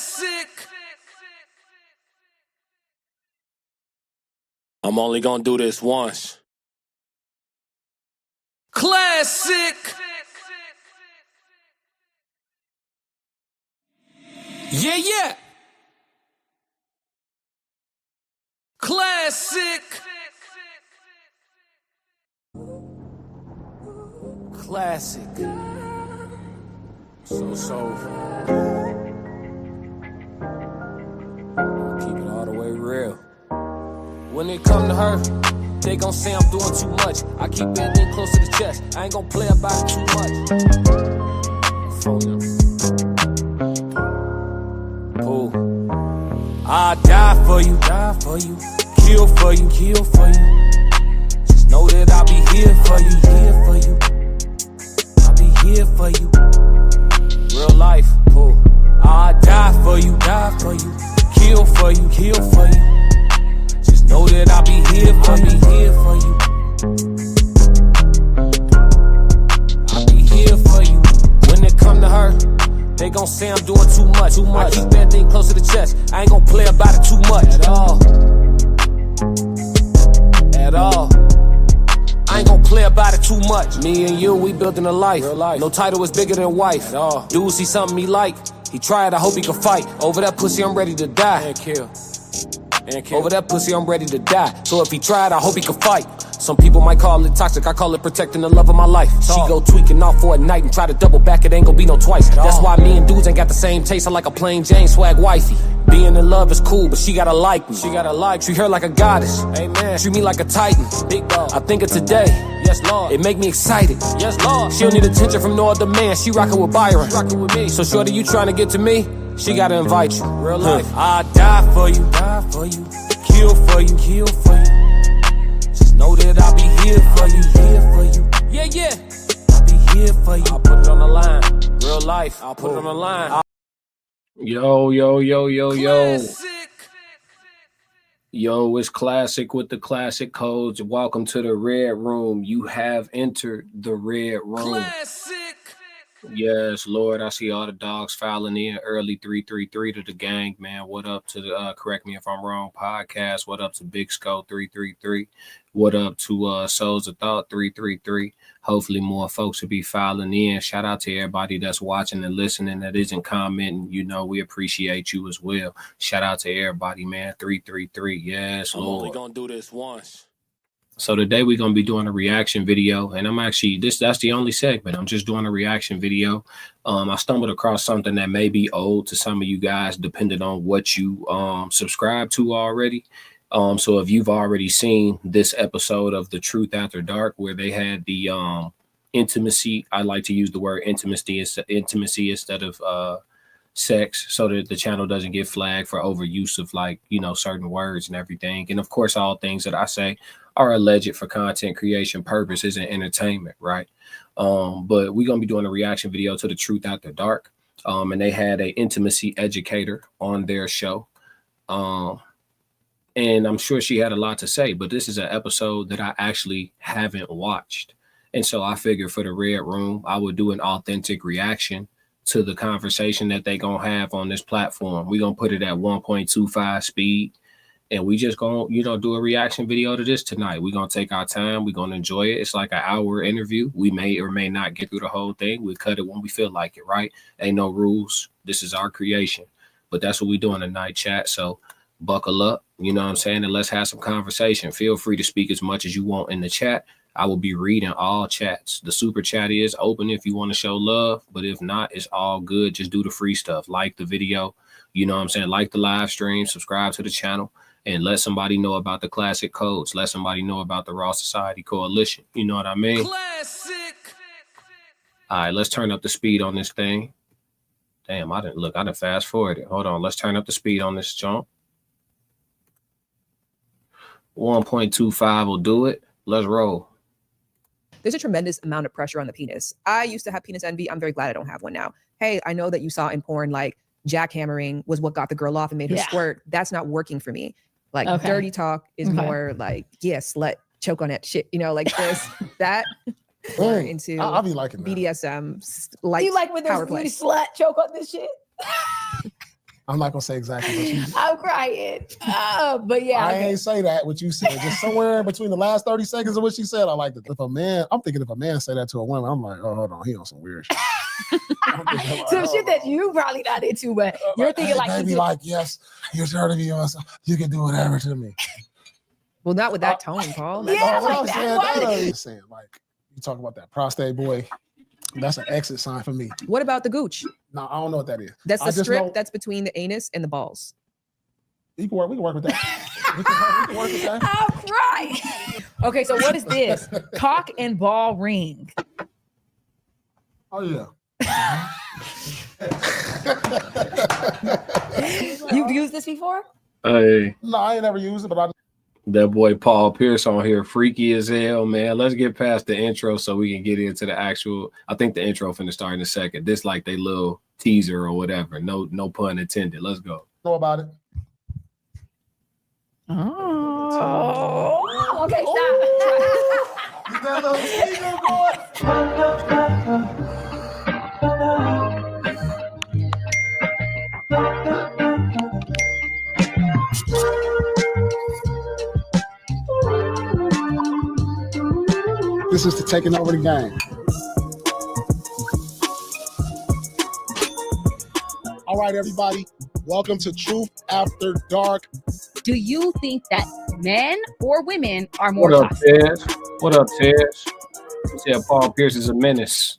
Classic. I'm only gonna do this once. Classic. Yeah. Classic. Classic. So soulful. Keep it all the way real. When it come to her, they gon' say I'm doing too much. I keep everything close to the chest. I ain't gon' play about it too much. Ooh. I die for you, kill for you, Just know that I'll be here for you, I'll be here for you. Real life, ooh. I die for you, kill for you, Just know that I'll be here for you, I'll be here for you. When it come to her, they gon' say I'm doing too much. I keep everything close to the chest. I ain't gon' play about it too much. At all. I ain't gon' play about it too much. Me and you, we building a life. No title is bigger than wife. Dude see something he like. He tried, I hope he can fight. Over that pussy, I'm ready to die. And kill. Over that pussy, I'm ready to die. So if he tried, I hope he can fight. Some people might call it toxic, I call it protecting the love of my life. She go tweaking off for a night and try to double back, it ain't gon' be no twice. That's why me and dudes ain't got the same taste. I like a plain Jane swag wifey. Being in love is cool, but she gotta like me. Treat her like a goddess. Amen. Treat me like a titan. Big dog. I think of today. Yes, Lord. It make me excited. Yes, Lord. She don't need attention from no other man. She rockin' with Byron. Rockin' with me. So shorty, you trying to get to me? She gotta invite you. Real life. I die for you, kill for you, Just know that I'll be here for you, Yeah. I'll be here for you. I'll put it on the line. Real life. I'll put it on the line. Yo. Classic. Yo, it's Classic with the classic codes. Welcome to the Red Room. You have entered the Red Room. Classic. Yes, Lord, I see all the dogs filing in early. 333 to the gang, man. What up to the Correct Me If I'm Wrong podcast? What up to Big Skull 333? What up to Souls of Thought 333? Hopefully more folks will be filing in. Shout out to everybody that's watching and listening that isn't commenting. You know, we appreciate you as well. Shout out to everybody, man. 333. Yes, Lord. I'm only gonna do this once. So today we're going to be doing a reaction video, and I'm actually, that's the only segment. I'm just doing a reaction video. I stumbled across something that may be old to some of you guys, depending on what you subscribe to already. So if you've already seen this episode of The Truth After Dark, where they had the intimacy, I like to use the word intimacy instead of sex, so that the channel doesn't get flagged for overuse of, like, you know, certain words and everything. And of course, all things that I say are alleged for content creation purposes and entertainment, right? But we're gonna be doing a reaction video to The Truth After Dark. And they had a intimacy educator on their show. And I'm sure she had a lot to say, but this is an episode that I actually haven't watched. And so I figured for the Red Room, I would do an authentic reaction to the conversation that they gonna have on this platform. We're gonna put it at 1.25 speed, and we just gonna, you know, do a reaction video to this tonight. We're gonna take our time, we're gonna enjoy it. It's like an hour interview. We may or may not get through the whole thing. We cut it when we feel like it, right? Ain't no rules. This is our creation. But that's what we're doing tonight, chat. So buckle up, you know what I'm saying? And let's have some conversation. Feel free to speak as much as you want in the chat. I will be reading all chats. The super chat is open if you want to show love, but if not, it's all good. Just do the free stuff. Like the video, you know what I'm saying? Like the live stream, subscribe to the channel, and let somebody know about the classic codes. Let somebody know about the Raw Society Coalition. You know what I mean? Classic. All right, let's turn up the speed on this thing. Damn, I didn't fast forward it. Hold on, let's turn up the speed on this jump. 1.25 will do it. Let's roll. There's a tremendous amount of pressure on the penis. I used to have penis envy. I'm very glad I don't have one now. Hey, I know that you saw in porn, like, jackhammering was what got the girl off and made her squirt. That's not working for me. Like, dirty talk is more like, slut, choke on that shit. You know, like this, that. More into I'll be liking that. BDSM. Like, you like when there's really slut, choke on this shit? I'm not gonna say exactly. I'm crying. But yeah, I ain't say that. What you said, just somewhere between the last 30 seconds of what she said. I like that. If a man say that to a woman, I'm like, oh, hold on, he on some weird shit. Some shit that you probably not into, but you're thinking like, baby, like, yes, you're trying to be awesome. You can do whatever to me. Well, not with that tone, Paul. Yeah, I'm saying, like, you talk about that prostate boy. That's an exit sign for me. What about the gooch? No, I don't know what that is. That's the strip that's between the anus and the balls. We can work with that. we can work with that. I'm crying. Okay, so what is this? Cock and ball ring. Oh yeah. You've used this before? Hey. No, I ain't never used it, but that boy Paul Pierce on here, freaky as hell, man. Let's get past the intro so we can get into the actual. I think the intro finna start in a second. This like they little teaser or whatever. No pun intended. Let's go. Know about it. Oh, okay, This is the taking over the game. All right, everybody. Welcome to Truth After Dark. Do you think that men or women are more toxic? What up, Tez? Yeah, Paul Pierce is a menace.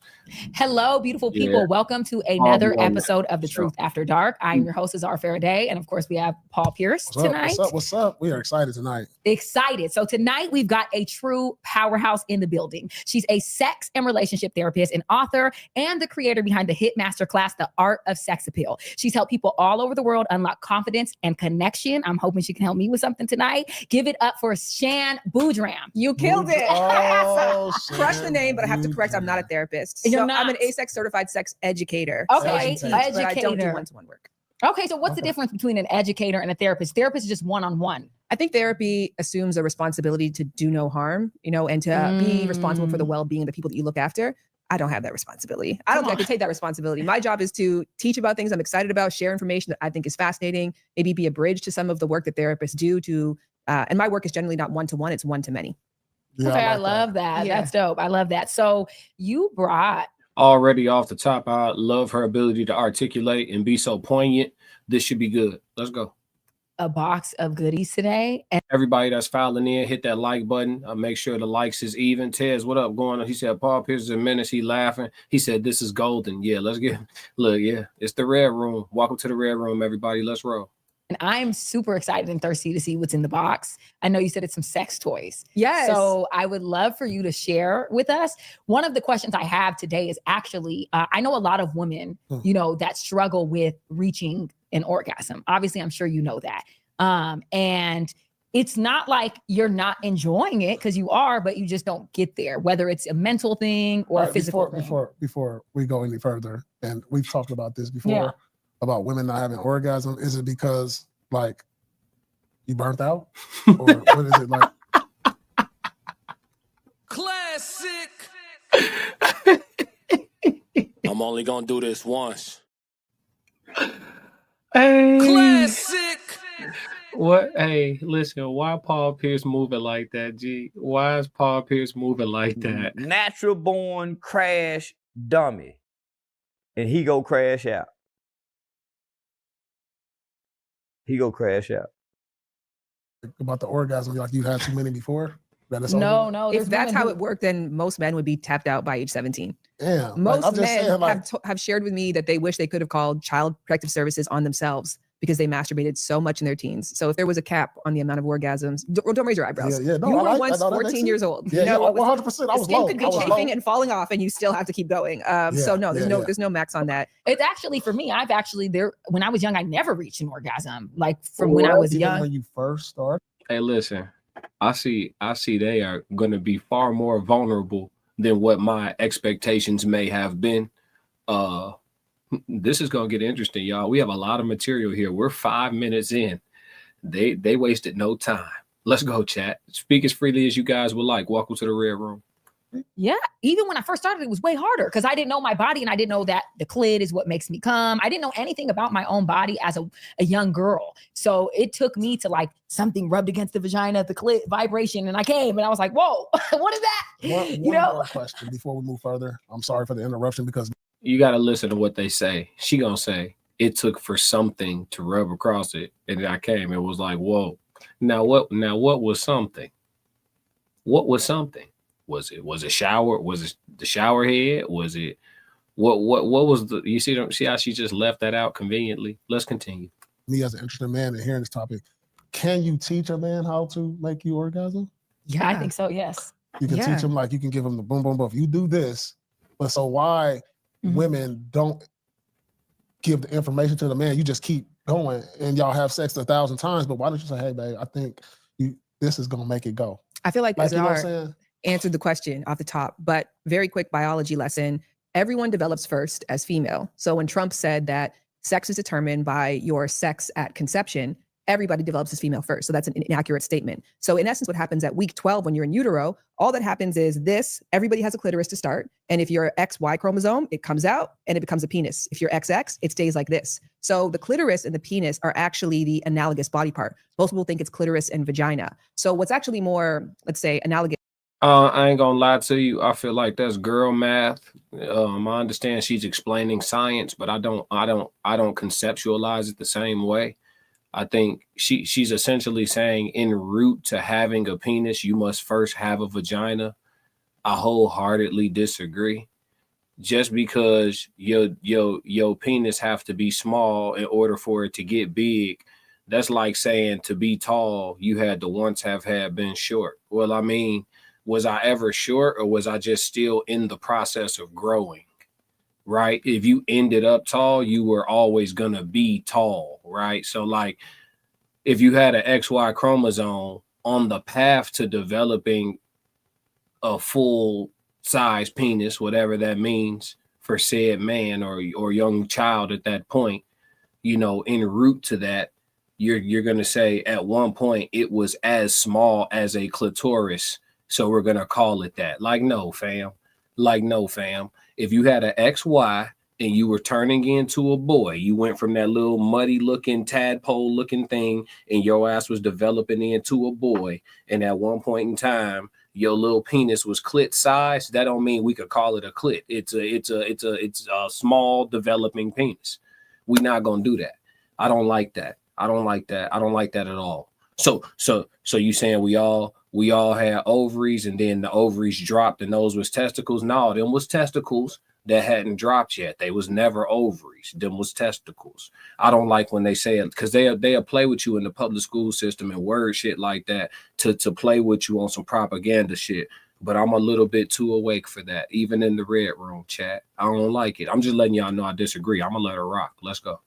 Hello, beautiful people. Yeah. Welcome to another episode of The Truth After Dark. I'm your host, Zara Faraday. And of course, we have Paul Pierce tonight. What's up? We are excited tonight. Excited. So tonight we've got a true powerhouse in the building. She's a sex and relationship therapist, an author, and the creator behind the hit masterclass, The Art of Sex Appeal. She's helped people all over the world unlock confidence and connection. I'm hoping she can help me with something tonight. Give it up for Shan Boudram. You killed it. Oh, crush the name, but I have to correct. I'm not a therapist. So I'm an ASEX certified sex educator. Okay, so educator. But I don't do one-to-one work. Okay, so what's the difference between an educator and a therapist? Therapist is just one-on-one. I think therapy assumes a responsibility to do no harm, and to be responsible for the well-being of the people that you look after. I don't have that responsibility. I don't think I could take that responsibility. My job is to teach about things I'm excited about, share information that I think is fascinating, maybe be a bridge to some of the work that therapists do and my work is generally not one-to-one, it's one-to-many. Yeah, okay, I love that. Yeah. That's dope. I love that. So you brought already off the top, I love her ability to articulate and be so poignant. This should be good. Let's go. A box of goodies today. And everybody that's filing in, hit that like button. Make sure the likes is even. Tez, what up going on? He said, Paul Pierce is a menace. He laughing. He said, this is golden. Yeah, let's get, look, yeah, it's the Red Room. Welcome to the Red Room, everybody. Let's roll. And I'm super excited and thirsty to see what's in the box. I know you said it's some sex toys. Yes. So I would love for you to share with us. One of the questions I have today is actually, I know a lot of women, that struggle with reaching an orgasm. Obviously, I'm sure you know that. And it's not like you're not enjoying it because you are, but you just don't get there, whether it's a mental thing or a physical thing. Before we go any further, and we've talked about this before, about women not having orgasm. Is it because like you burnt out, or what is it like? Classic. I'm only gonna do this once. Hey. Classic. What? Hey, listen. Why Paul Pierce moving like that? G. Why is Paul Pierce moving like that? Natural born crash dummy, and he go crash out. He go crash out. About the orgasm, like you had too many before? No. If that's how it worked, then most men would be tapped out by age 17. Yeah. Most men have shared with me that they wish they could have called Child Protective Services on themselves because they masturbated so much in their teens. So if there was a cap on the amount of orgasms, don't raise your eyebrows. Yeah, no, you were once 14 years old. Yeah, 100%. I was low. Skin could be chafing and falling off, and you still have to keep going. So no, there's no max on that. It's actually for me. When I was young, I never reached an orgasm. Like from when I was young. When you first started. Hey, listen, I see they are going to be far more vulnerable than what my expectations may have been. This is going to get interesting, y'all. We have a lot of material here. We're 5 minutes in. They wasted no time. Let's go, chat. Speak as freely as you guys would like. Welcome to the Red Room. Yeah. Even when I first started, it was way harder because I didn't know my body and I didn't know that the clit is what makes me come. I didn't know anything about my own body as a young girl. So it took me to like something rubbed against the vagina, the clit vibration, and I came and I was like, whoa, what is that? One more question before we move further. I'm sorry for the interruption because you got to listen to what they say. She gonna say it took for something to rub across it, and then I came. It was like, whoa. Now what was something? What was something? Was it shower? Was it the shower head? Was it what was the? You see how she just left that out conveniently? Let's continue. Me as an interested man and hearing this topic, can you teach a man how to make you orgasm? Yeah, I think so. Yes. You can teach him, like you can give him the boom, boom, boom. You do this, but so why women don't give the information to the man? You just keep going and y'all have sex 1,000 times, but why don't you say, hey, babe, I think this is gonna make it go? I feel like you know what I'm saying? Answered the question off the top, but very quick biology lesson. Everyone develops first as female. So when Trump said that sex is determined by your sex at conception, everybody develops as female first. So that's an inaccurate statement. So in essence, what happens at week 12 when you're in utero, all that happens is everybody has a clitoris to start. And if you're XY chromosome, it comes out and it becomes a penis. If you're XX, it stays like this. So the clitoris and the penis are actually the analogous body part. Most people think it's clitoris and vagina. So what's actually more, let's say, analogous. I ain't gonna lie to you. I feel like that's girl math. I understand she's explaining science, but I don't conceptualize it the same way. I think she's essentially saying in route to having a penis, you must first have a vagina. I wholeheartedly disagree. Just because your penis have to be small in order for it to get big, that's like saying to be tall, you had to once have been short. Well, I mean, was I ever short or was I just still in the process of growing? Right? If you ended up tall, you were always going to be tall, right? So like if you had an XY chromosome on the path to developing a full size penis, whatever that means for said man or young child at that point, en route to that, you're going to say at one point it was as small as a clitoris. So we're going to call it that. Like, no, fam. If you had an XY and you were turning into a boy, you went from that little muddy looking tadpole looking thing and your ass was developing into a boy. And at one point in time, your little penis was clit size. That don't mean we could call it a clit. It's a small developing penis. We're not going to do that. I don't like that. I don't like that at all. So you saying we all had ovaries and then the ovaries dropped and those was testicles? No, them was testicles that hadn't dropped yet. They was never ovaries. Them was testicles. I don't like when they say it because they'll play with you in the public school system and word shit like that to play with you on some propaganda shit. But I'm a little bit too awake for that, even in the red room chat. I don't like it. I'm just letting y'all know I disagree. I'm gonna let her rock. Let's go.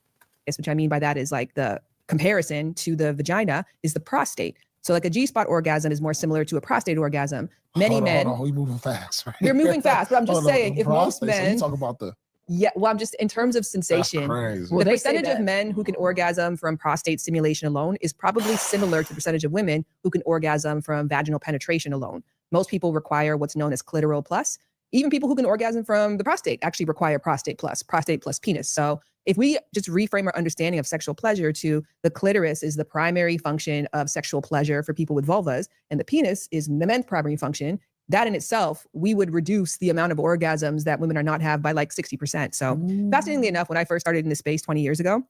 Which I mean by that is like the comparison to the vagina is the prostate. So like a G-spot orgasm is more similar to a prostate orgasm. Many men. Hold on. We're moving fast. Right? We're moving fast, but I'm just saying if most men. So you talk about the. Yeah, well, I'm just in terms of sensation. That's crazy. The percentage of men who can orgasm from prostate stimulation alone is probably similar to the percentage of women who can orgasm from vaginal penetration alone. Most people require what's known as clitoral plus. Even people who can orgasm from the prostate actually require prostate plus penis. So if we just reframe our understanding of sexual pleasure to the clitoris is the primary function of sexual pleasure for people with vulvas, and the penis is the men's primary function, that in itself, we would reduce the amount of orgasms that women are not have by like 60%. So fascinatingly enough, when I first started in this space 20 years ago,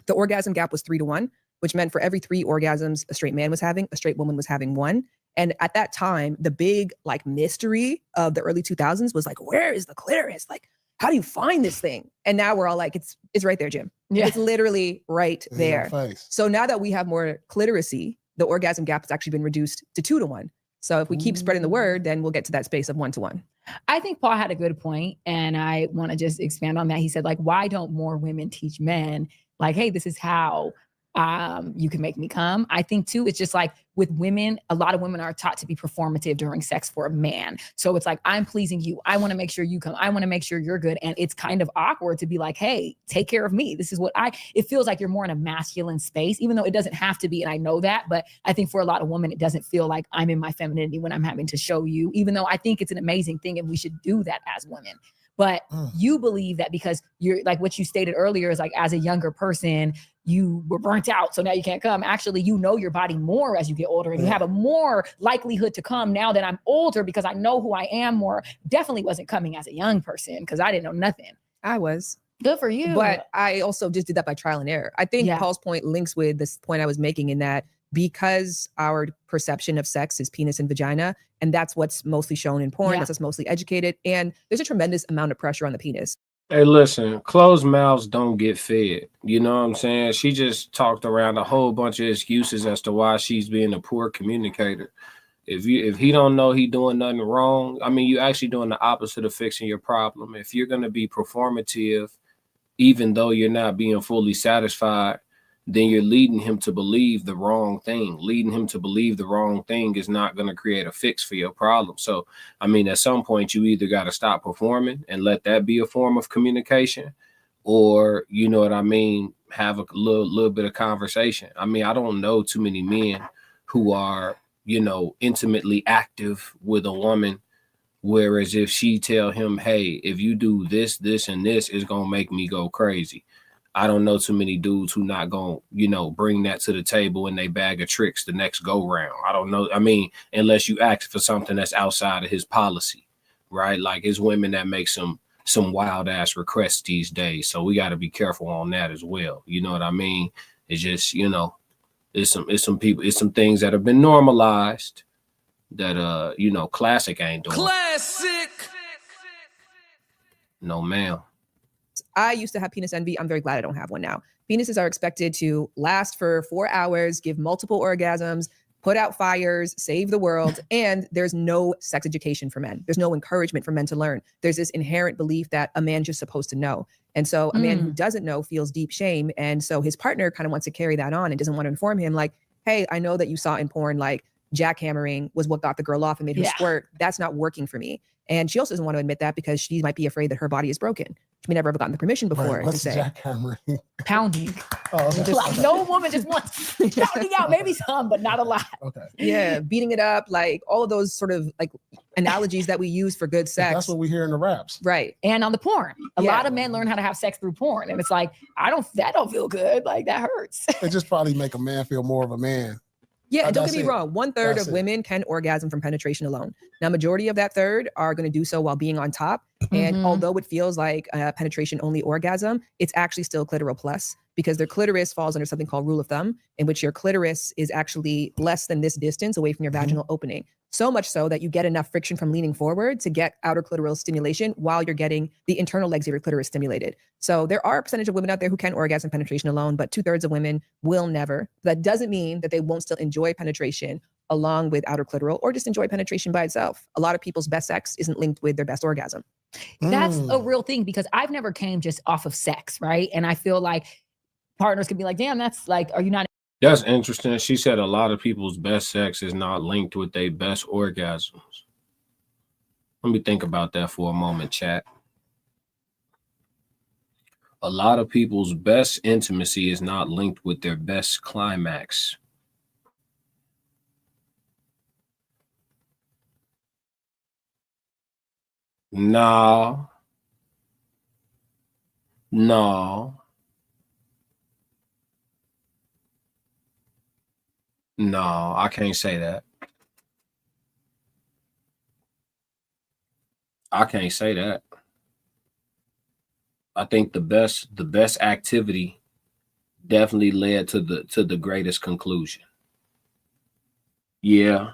the orgasm gap was 3-to-1, which meant for every 3 orgasms a straight man was having, a straight woman was having 1. And at that time, the big like mystery of the early 2000s was like, where is the clitoris? Like, how do you find this thing? And now we're all like, it's right there, Jim. Yeah. It's literally right there. So now that we have more clitorisy, the orgasm gap has actually been reduced to 2-to-1. So if we keep spreading the word, then we'll get to that space of 1-to-1. I think Paul had a good point, and I want to just expand on that. He said, like, why don't more women teach men? Like, hey, this is how You can make me come. I think too, it's just like with women, a lot of women are taught to be performative during sex for a man. So it's like, I'm pleasing you. I want to make sure you come. I want to make sure you're good. And it's kind of awkward to be like, hey, take care of me. This is what it feels like you're more in a masculine space, even though it doesn't have to be. And I know that, but I think for a lot of women, it doesn't feel like I'm in my femininity when I'm having to show you, even though I think it's an amazing thing and we should do that as women. But you believe that because you're like what you stated earlier is like as a younger person, you were burnt out. So now you can't come. Actually, you know your body more as you get older and you have a more likelihood to come now that I'm older because I know who I am more. Definitely wasn't coming as a young person because I didn't know nothing. I was. Good for you. But I also just did that by trial and error. I think Paul's point links with this point I was making in that because our perception of sex is penis and vagina, and that's what's mostly shown in porn, that's what's mostly educated, and there's a tremendous amount of pressure on the penis. Hey, listen, closed mouths don't get fed. You know what I'm saying? She just talked around a whole bunch of excuses as to why she's being a poor communicator. If he don't know he doing nothing wrong, I mean, you're actually doing the opposite of fixing your problem. If you're going to be performative, even though you're not being fully satisfied, then you're leading him to believe the wrong thing. Leading him to believe the wrong thing is not going to create a fix for your problem. So, I mean, at some point, you either got to stop performing and let that be a form of communication, or, you know what I mean, have a little bit of conversation. I mean, I don't know too many men who are, you know, intimately active with a woman, whereas if she tell him, hey, if you do this, this, and this, it's going to make me go crazy. I don't know too many dudes who not going to, you know, bring that to the table in they bag of tricks the next go round. I don't know. I mean, unless you ask for something that's outside of his policy, right? Like it's women that make some wild ass requests these days. So we got to be careful on that as well. You know what I mean? It's just, you know, it's some people, it's some things that have been normalized that, you know, classic ain't doing. Classic. No, ma'am. I used to have penis envy. I'm very glad I don't have one now. Penises are expected to last for 4 hours, give multiple orgasms, put out fires, save the world. And there's no sex education for men. There's no encouragement for men to learn. There's this inherent belief that a man's just supposed to know. And so a man who doesn't know feels deep shame. And so his partner kind of wants to carry that on and doesn't want to inform him like, hey, I know that you saw in porn, like jackhammering was what got the girl off and made her squirt. That's not working for me. And she also doesn't want to admit that because she might be afraid that her body is broken. She may never have gotten the permission before to say jackhammering? Pounding. Oh, okay. Like no woman just wants pounding out, maybe some, but not a lot. Okay. Yeah, beating it up, like all of those sort of like analogies that we use for good sex. That's what we hear in the raps. Right. And on the porn. A lot of men learn how to have sex through porn. And it's like, that don't feel good. Like that hurts. It just probably make a man feel more of a man. Yeah, don't get me wrong. 1/3 of women can orgasm from penetration alone. Now, majority of that third are going to do so while being on top. And although it feels like a penetration only orgasm, it's actually still clitoral plus because their clitoris falls under something called rule of thumb, in which your clitoris is actually less than this distance away from your vaginal opening. So much so that you get enough friction from leaning forward to get outer clitoral stimulation while you're getting the internal legs of your clitoris stimulated. So there are a percentage of women out there who can orgasm penetration alone, but 2/3 of women will never. That doesn't mean that they won't still enjoy penetration along with outer clitoral or just enjoy penetration by itself. A lot of people's best sex isn't linked with their best orgasm. That's a real thing because I've never came just off of sex, right? And I feel like partners could be like, damn, that's like, are you not? That's interesting. She said a lot of people's best sex is not linked with their best orgasms. Let me think about that for a moment, chat. A lot of people's best intimacy is not linked with their best climax. No. No, I can't say that. I can't say that. I think the best activity definitely led to the greatest conclusion. Yeah.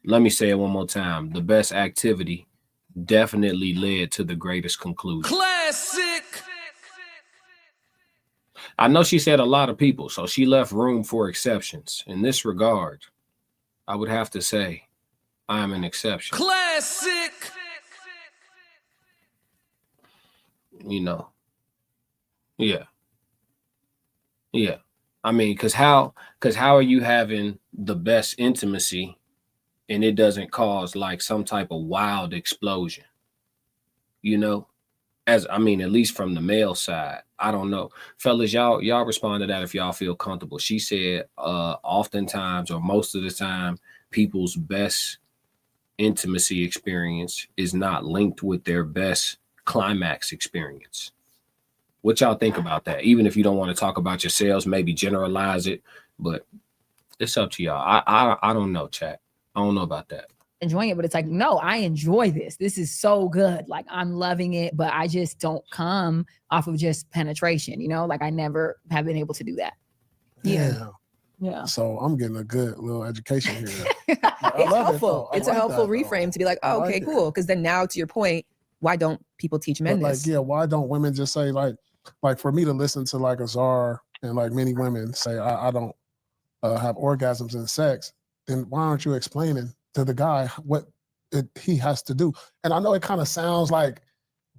Let me say it one more time. The best activity definitely led to the greatest conclusion. Classic. I know she said a lot of people, so she left room for exceptions. In this regard, I would have to say I am an exception. Classic. You know. Yeah. I mean, because how are you having the best intimacy and it doesn't cause like some type of wild explosion? You know, as I mean, at least from the male side, I don't know, fellas. Y'all respond to that if y'all feel comfortable. She said, oftentimes or most of the time, people's best intimacy experience is not linked with their best climax experience. What y'all think about that? Even if you don't want to talk about yourselves, maybe generalize it, but it's up to y'all. I don't know, chat. I don't know about that. Enjoying it, but it's like, no, I enjoy this. This is so good. Like, I'm loving it, but I just don't come off of just penetration, you know? Like, I never have been able to do that. Yeah. So I'm getting a good little education here. It's helpful. It's a helpful that, reframe to be like, oh, okay, cool. Because then now, to your point, why don't people teach men but this? Like, yeah, why don't women just say like for me to listen to like Azar and like many women say I don't have orgasms in sex, then why aren't you explaining to the guy what he has to do? And I know it kind of sounds like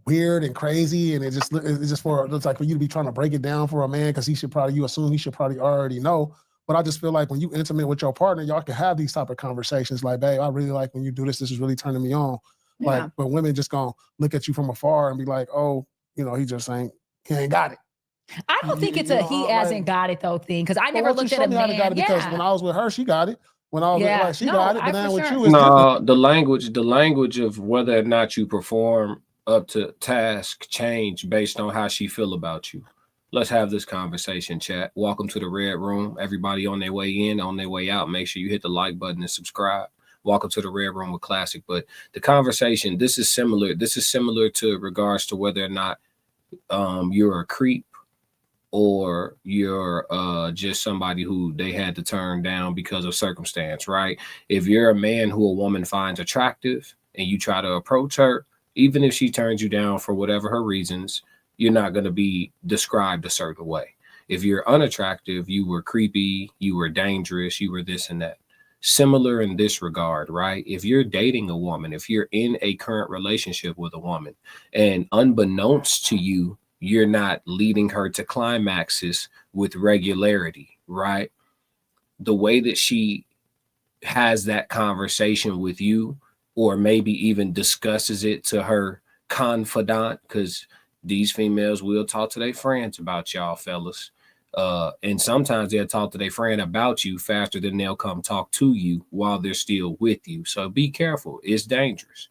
weird and crazy, and it's just it's like for you to be trying to break it down for a man because you assume he should probably already know. But I just feel like when you intimate with your partner, y'all can have these type of conversations like, babe, I really like when you do this. This is really turning me on. Yeah. Like, but women just gonna look at you from afar and be like, oh, he ain't got it. I don't think it's he hasn't got it though thing, because I never looked at a man. Because when I was with her, she got it. When I was with like, she got it, but now with you, it's no, the language of whether or not you perform up to task change based on how she feel about you. Let's have this conversation, chat. Welcome to the Red Room. Everybody on their way in, on their way out, make sure you hit the like button and subscribe. Welcome to the Red Room with Classic. But the conversation, this is similar to regards to whether or not you're a creep or you're just somebody who they had to turn down because of circumstance, right? If you're a man who a woman finds attractive and you try to approach her, even if she turns you down for whatever her reasons, you're not going to be described a certain way. If you're unattractive, you were creepy, you were dangerous, you were this and that. Similar in this regard, right? If you're dating a woman, if you're in a current relationship with a woman, and unbeknownst to you, you're not leading her to climaxes with regularity, right? The way that she has that conversation with you, or maybe even discusses it to her confidant, because these females will talk to their friends about y'all fellas. And sometimes they'll talk to their friend about you faster than they'll come talk to you while they're still with you. So be careful. It's dangerous.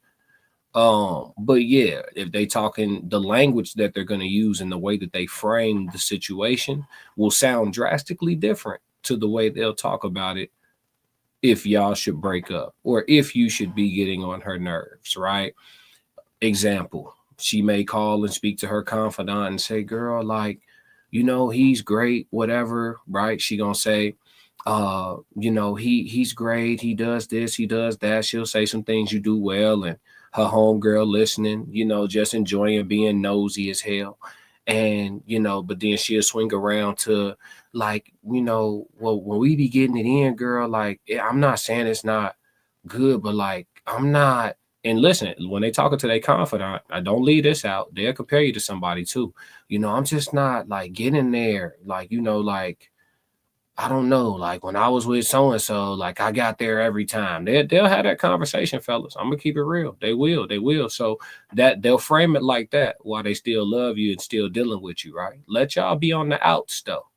But yeah, if they talking, the language that they're going to use and the way that they frame the situation will sound drastically different to the way they'll talk about it if y'all should break up or if you should be getting on her nerves, right? Example, she may call and speak to her confidant and say, girl, like, he's great, whatever, right? She gonna say, he's great, he does this, he does that. She'll say some things you do well, and her homegirl listening, just enjoying being nosy as hell. And, but then she'll swing around to like, well, when we be getting it in, girl, like, I'm not saying it's not good, but like, I'm not. And listen, when they talking to their confidant, I don't leave this out. They'll compare you to somebody too. I'm just not like getting there. Like, like, I don't know, like when I was with so-and-so, like I got there every time. They'll have that conversation, fellas. I'm gonna keep it real. They will. So that they'll frame it like that while they still love you and still dealing with you, right? Let y'all be on the outs though.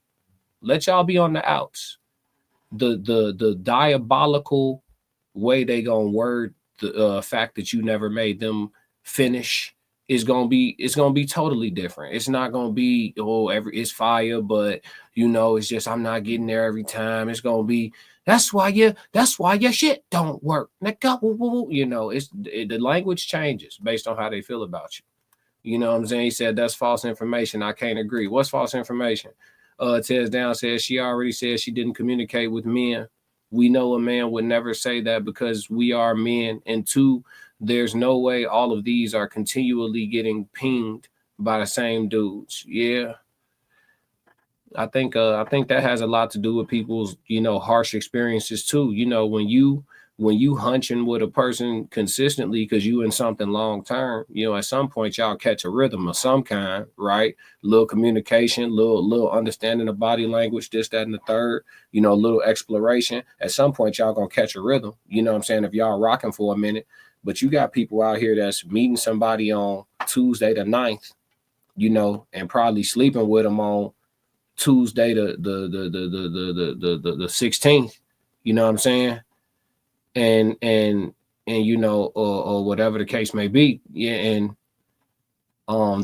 Let y'all be on the outs. The diabolical way they gonna word the fact that you never made them finish is gonna be totally different. It's not gonna be it's fire, but it's just I'm not getting there every time. It's gonna be that's why your shit don't work. The language changes based on how they feel about you. You know what I'm saying? He said that's false information. I can't agree. What's false information? Tez Down says she already said she didn't communicate with men. We know a man would never say that because we are men. And two, there's no way all of these are continually getting pinged by the same dudes. Yeah. I think that has a lot to do with people's, harsh experiences too. When when you hunching with a person consistently because you in something long term, you know, at some point y'all catch a rhythm of some kind, right? Little communication, little understanding of body language, this, that, and the third, you know, little exploration. At some point y'all gonna catch a rhythm, you know what I'm saying, if y'all rocking for a minute. But you got people out here that's meeting somebody on Tuesday the 9th, you know, and probably sleeping with them on Tuesday the 16th, you know what I'm saying? And you know, or whatever the case may be. Yeah, and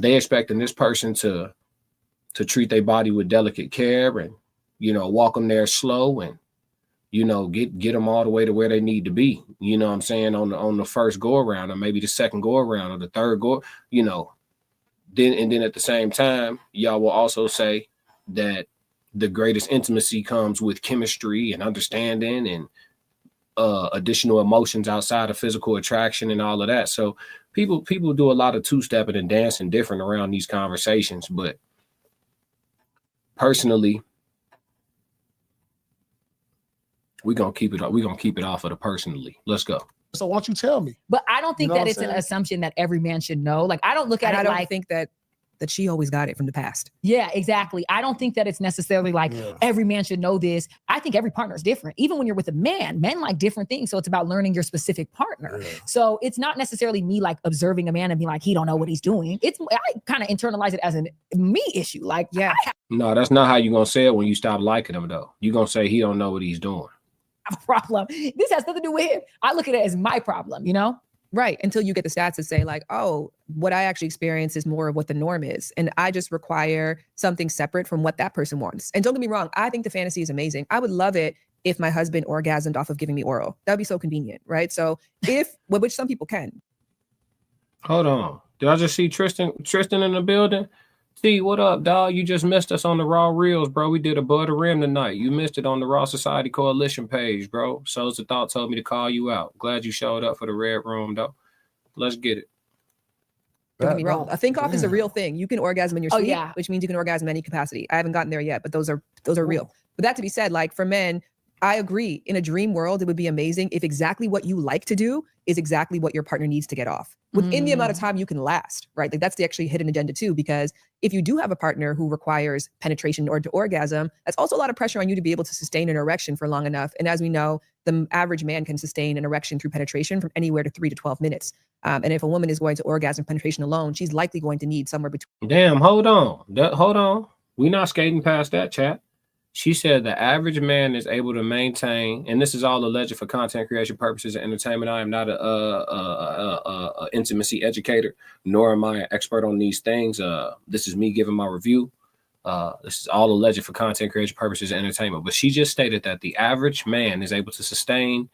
they expecting this person to treat their body with delicate care and, you know, walk them there slow and, you know, get them all the way to where they need to be, you know what I'm saying, on the first go around, or maybe the second go around, or the third go, you know. Then at the same time, y'all will also say that the greatest intimacy comes with chemistry and understanding and additional emotions outside of physical attraction and all of that. So people do a lot of two-stepping and dancing different around these conversations. But personally, we're gonna keep it off of the personally. Let's go. So why don't you tell me? But I don't think You know that what it's I'm an saying? assumption that every man should know. Like, I don't look at And it I don't like, think that she always got it from the past. yeah, exactly. I don't think that it's necessarily like every man should know this. I think every partner is different. Even when you're with a man, men like different things. So it's about learning your specific partner. Yeah. So it's not necessarily me like observing a man and being like, he don't know what he's doing. I kind of internalize it as a me issue. Like, Yeah. I No, that's not how you're gonna say it when you stop liking him, though. You're gonna say he don't know what he's doing. have a problem. This has nothing to do with him. I look at it as my problem, you know? Right. Until you get the stats that say like, oh, what I actually experience is more of what the norm is. And I just require something separate from what that person wants. And don't get me wrong, I think the fantasy is amazing. I would love it if my husband orgasmed off of giving me oral. That'd be so convenient, right? So which some people can. Hold on. Did I just see Tristan in the building? T, what up, dog? You just missed us on the Raw Reels, bro. We did Above the Rim tonight. You missed it on the Raw Society Coalition page, bro. Souls of Thought told me to call you out. Glad you showed up for the Red Room, though. Let's get it. Don't get me wrong. A think off is a real thing. You can orgasm in your sleep, yeah. which means you can orgasm in any capacity. I haven't gotten there yet, but those are real. But that to be said, like for men, I agree. In a dream world, it would be amazing if exactly what you like to do is exactly what your partner needs to get off within the amount of time you can last, right? Like that's the actually hidden agenda too, because if you do have a partner who requires penetration or to orgasm, that's also a lot of pressure on you to be able to sustain an erection for long enough. And as we know, the average man can sustain an erection through penetration from anywhere to 3 to 12 minutes. And if a woman is going to orgasm penetration alone, she's likely going to need somewhere between. Damn, hold on. We're not skating past that, chat. She said the average man is able to maintain, and this is all alleged for content creation purposes and entertainment. I am not a intimacy educator, nor am I an expert on these things. This is me giving my review. This is all alleged for content creation purposes and entertainment. But she just stated that the average man is able to sustain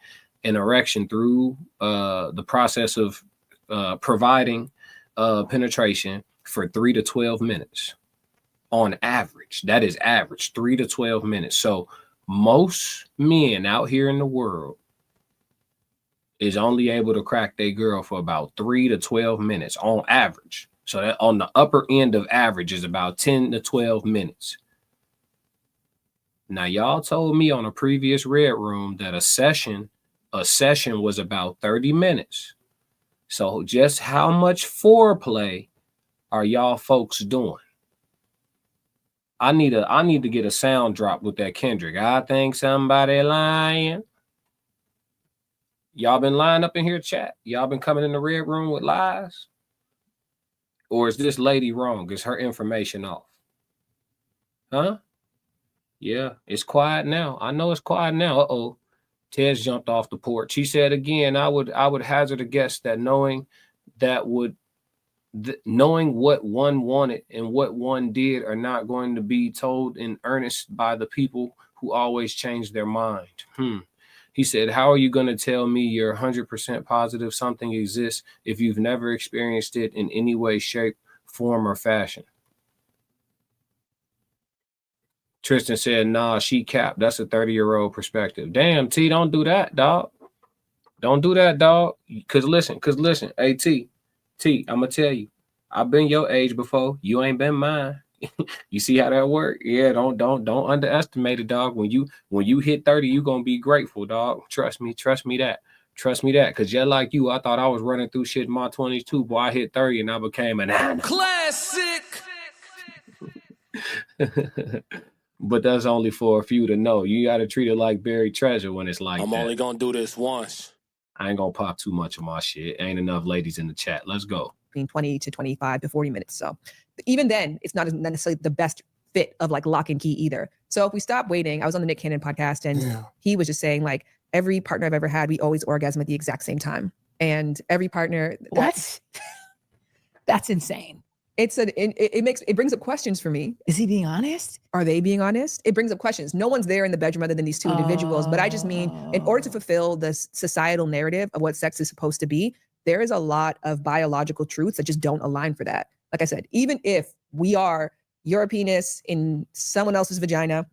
an erection through the process of providing penetration for 3 to 12 minutes. On average, that is average, 3 to 12 minutes. So most men out here in the world is only able to crack their girl for about 3 to 12 minutes on average. So that on the upper end of average is about 10 to 12 minutes. Now, y'all told me on a previous Red Room that a session was about 30 minutes. So just how much foreplay are y'all folks doing? I need to get a sound drop with that Kendrick. I think somebody lying. Y'all been lying up in here, chat? Y'all been coming in the Red Room with lies? Or is this lady wrong? Is her information off? Huh? Yeah, it's quiet now. I know it's quiet now. Uh-oh. Tez jumped off the porch. She said again, I would hazard a guess that knowing what one wanted and what one did are not going to be told in earnest by the people who always change their mind. He said, how are you going to tell me you're 100% positive something exists if you've never experienced it in any way, shape, form, or fashion? Tristan said, nah, she capped. That's a 30-year-old perspective. Damn, T, don't do that, dog. Don't do that, dog. Because listen, hey, T, I'm going to tell you, I've been your age before. You ain't been mine. You see how that work? Yeah, don't underestimate it, dog. When you hit 30, you gonna be grateful, dog. Trust me that. Trust me that. Cause just like you, I thought I was running through shit in my 20s too. Boy, I hit 30 and I became an animal. Classic. But that's only for a few to know. You gotta treat it like buried treasure when it's like I'm that. only gonna do this once. I ain't gonna pop too much of my shit. Ain't enough ladies in the chat. Let's go. Between 20 to 25 to 40 minutes. So even then, it's not necessarily the best fit of like lock and key either. So if we stop waiting, I was on the Nick Cannon podcast and he was just saying like every partner I've ever had, we always orgasm at the exact same time. And every partner that's insane. It brings up questions for me. Is he being honest? Are they being honest? It brings up questions. No one's there in the bedroom other than these two individuals. But I just mean, in order to fulfill the societal narrative of what sex is supposed to be, there is a lot of biological truths that just don't align for that. Like I said, even if we are your penis in someone else's vagina,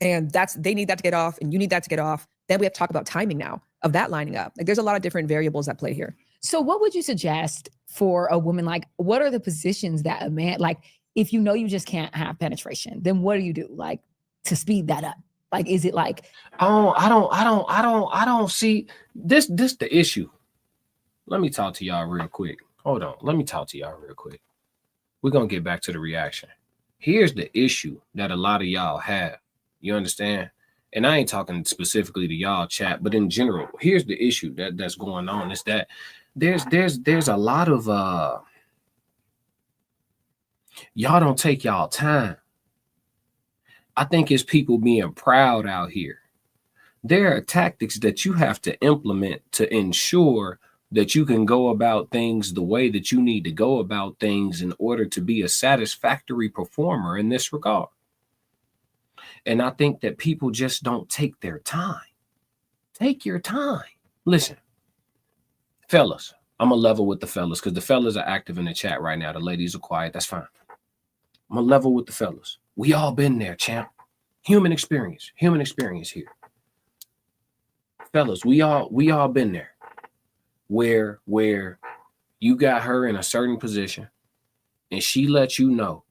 and they need that to get off, and you need that to get off, then we have to talk about timing now of that lining up. Like there's a lot of different variables at play here. So what would you suggest for a woman? Like, what are the positions that a man, like, if you know you just can't have penetration, then what do you do, like, to speed that up? Like, is it like, I don't see this the issue. Let me talk to y'all real quick. Hold on. Let me talk to y'all real quick. We're going to get back to the reaction. Here's the issue that a lot of y'all have. You understand? And I ain't talking specifically to y'all chat, but in general, here's the issue that's going on is that there's a lot of y'all don't take y'all time. I think it's people being proud out here. There are tactics that you have to implement to ensure that you can go about things the way that you need to go about things in order to be a satisfactory performer in this regard. And I think that people just don't take their time. Take your time. Listen, fellas, I'm going to level with the fellas because the fellas are active in the chat right now. The ladies are quiet. That's fine. I'm going to level with the fellas. We all been there, champ. Human experience here. Fellas, we all been there. Where you got her in a certain position and she lets you know,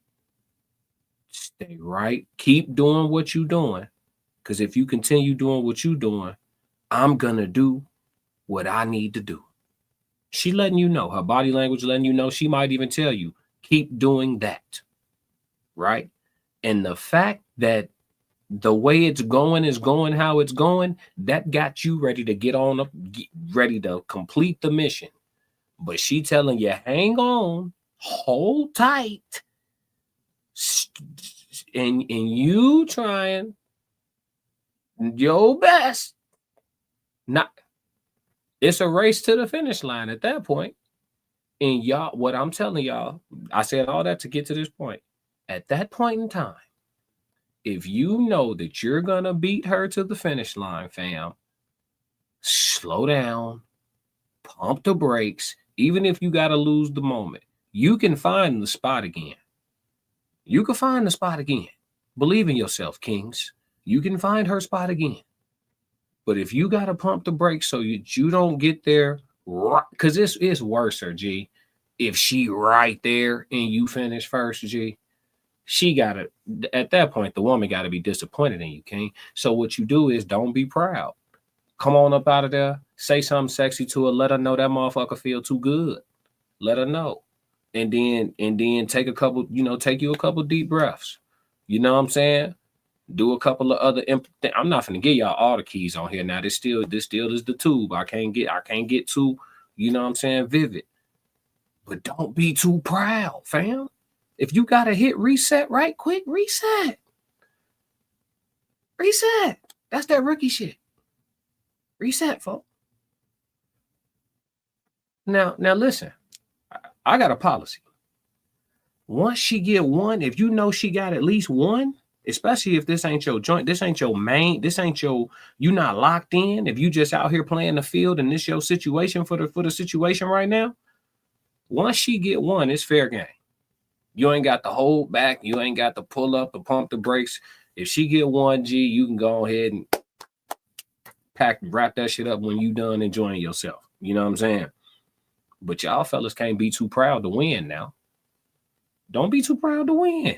stay right, keep doing what you're doing, because if you continue doing what you're doing, I'm gonna do what I need to do. She letting you know, her body language letting you know, she might even tell you, keep doing that, right? And the fact that the way it's going is going how it's going, that got you ready to get on up, ready to complete the mission. But she telling you, hang on, hold tight, and you trying your best. Not, it's a race to the finish line at that point. And y'all, what I'm telling y'all, I said all that to get to this point. At that point in time, if you know that you're going to beat her to the finish line, fam, slow down, pump the brakes. Even if you got to lose the moment, you can find the spot again. You can find the spot again. Believe in yourself, kings. You can find her spot again. But if you got to pump the brakes so you don't get there, because it's worse, G. If she right there and you finish first, G, she got to, at that point, the woman got to be disappointed in you, King. So what you do is don't be proud. Come on up out of there. Say something sexy to her. Let her know that motherfucker feel too good. Let her know. And then take you a couple deep breaths. You know what I'm saying? Do a couple of other I'm not gonna give y'all all the keys on here now. This still is the tube. I can't get too, you know what I'm saying, vivid. But don't be too proud, fam. If you gotta hit reset right quick, reset. That's that rookie shit. Reset, folks. Now listen. I got a policy. Once she get one, if you know she got at least one, especially if this ain't your joint, this ain't your main, you not locked in. If you just out here playing the field and this your situation for the situation right now, once she get one, it's fair game. You ain't got to hold back. You ain't got to pull up and pump the brakes. If she get one, G, you can go ahead and wrap that shit up when you done enjoying yourself. You know what I'm saying? But y'all fellas can't be too proud to win now. Don't be too proud to win.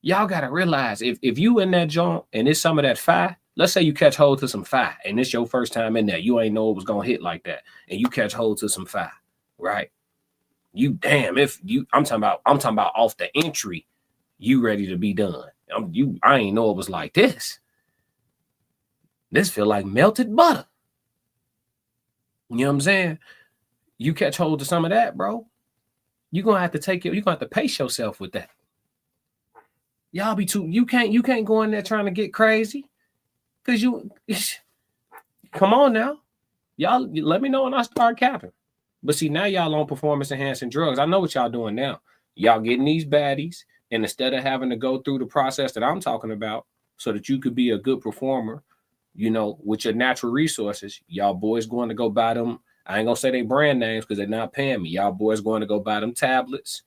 Y'all gotta realize if you in that joint and it's some of that fire, let's say you catch hold to some fire and it's your first time in there, you ain't know it was gonna hit like that, and you catch hold to some fire, right? You damn if you I'm talking about off the entry, you ready to be done. I ain't know it was like this. This feel like melted butter. You know what I'm saying? You catch hold of some of that, bro. You're gonna have to pace yourself with that. Y'all be too you can't go in there trying to get crazy. Cause you come on now. Y'all let me know when I start capping. But see, now y'all on performance enhancing drugs. I know what y'all doing now. Y'all getting these baddies, and instead of having to go through the process that I'm talking about so that you could be a good performer, you know, with your natural resources, y'all boys going to go buy them. I ain't gonna say they brand names because they're not paying me. Y'all boys going to go buy them tablets,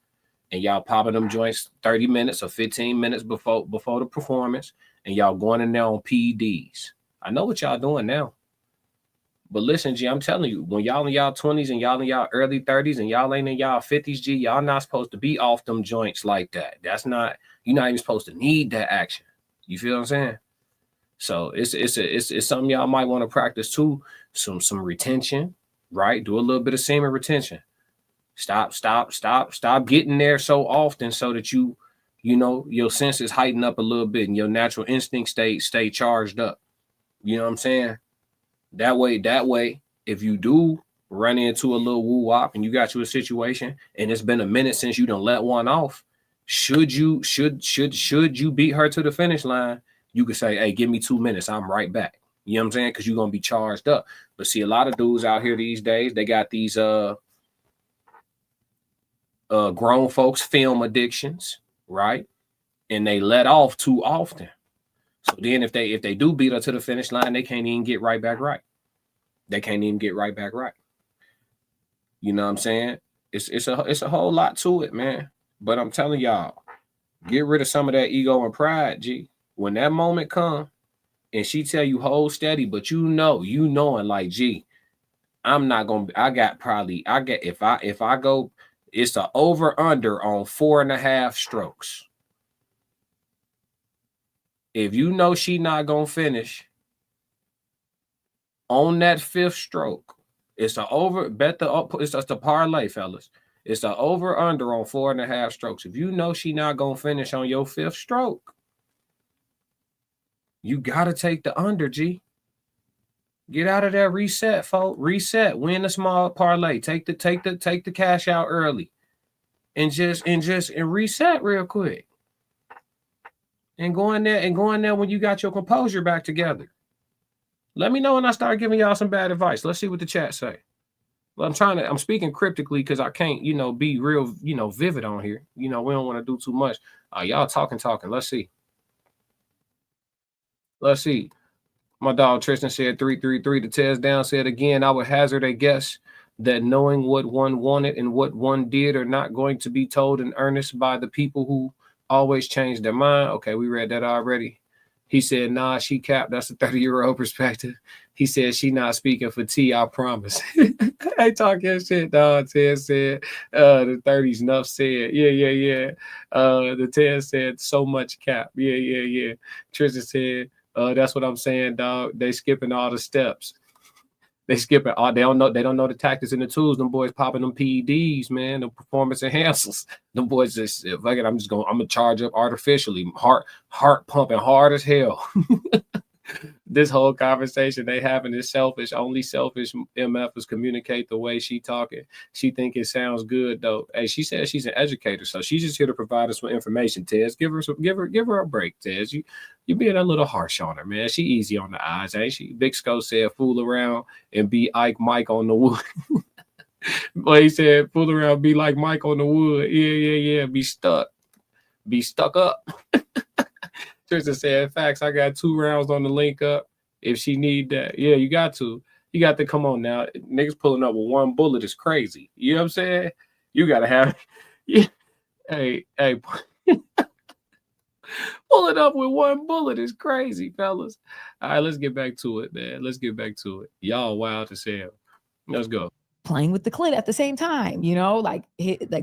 and y'all popping them joints 30 minutes or 15 minutes before the performance, and y'all going in there on PEDs. I know what y'all doing now. But listen, G, I'm telling you, when y'all in y'all 20s and y'all in y'all early 30s and y'all ain't in y'all 50s, G, y'all not supposed to be off them joints like that. That's not, you're not even supposed to need that action. You feel what I'm saying? So it's something y'all might want to practice too. Some retention, right? Do a little bit of semen retention. Stop getting there so often so that you know, your senses heighten up a little bit and your natural instinct stay charged up. You know what I'm saying? That way, if you do run into a little woo wop and you got you a situation and it's been a minute since you done let one off, should you beat her to the finish line, you could say, hey, give me 2 minutes, I'm right back. You know what I'm saying? Because you're gonna be charged up. But see, a lot of dudes out here these days, they got these grown folks film addictions, right? And they let off too often. So then if they do beat her to the finish line, they can't even get right back right. They can't even get right back right. You know what I'm saying? It's a whole lot to it, man. But I'm telling y'all, get rid of some of that ego and pride, G. When that moment come and she tell you hold steady, but you knowing like, G, I'm not gonna. If I go, it's a over under on 4.5 strokes. If you know she not gonna finish on that 5th stroke, it's a over. It's just a parlay, fellas. It's a over under on 4.5 strokes. If you know she not gonna finish on your 5th stroke, you gotta take the under, G. Get out of there, reset, folks. Reset. Win a small parlay. Take the cash out early, and reset real quick. And go in there when you got your composure back together. Let me know when I start giving y'all some bad advice. Let's see what the chat say. Well, I'm speaking cryptically because I can't, be real, vivid on here. We don't want to do too much. Y'all talking. Let's see. My dog Tristan said 333. The Tez down said again, I would hazard a guess that knowing what one wanted and what one did are not going to be told in earnest by the people who always change their mind. Okay, we read that already. He said, nah, she capped. That's a 30-year-old perspective. He said, she not speaking for T, I promise. I talk that shit, dog. Ted said, the 30s, enough said. Yeah. The Ted said, so much cap. Yeah. Tristan said, that's what I'm saying, dog. They skipping all the steps. They skipping all. They don't know the tactics and the tools. Them boys popping them PEDs, man. The performance enhancers. Them boys just fuck it. I'm gonna charge up artificially. Heart pumping hard as hell. This whole conversation they having is selfish. Only selfish MF is communicate the way she talking. She think it sounds good though. Hey, she says she's an educator, so she's just here to provide us with information. Tez, give her a break, Tez. You being a little harsh on her, man. She easy on the eyes, ain't she? Big Sco said fool around and be Ike Mike on the wood. But he said fool around, be like Mike on the wood. Yeah. Be stuck up. Tristan said, facts, I got 2 rounds on the link up if she need that. Yeah, you got to. You got to come on now. Niggas pulling up with 1 bullet is crazy. You know what I'm saying? You got to have. Yeah. Hey. Pulling up with 1 bullet is crazy, fellas. All right, let's get back to it, man. Let's get back to it. Y'all wild as hell. Let's go. Playing with the clit at the same time, like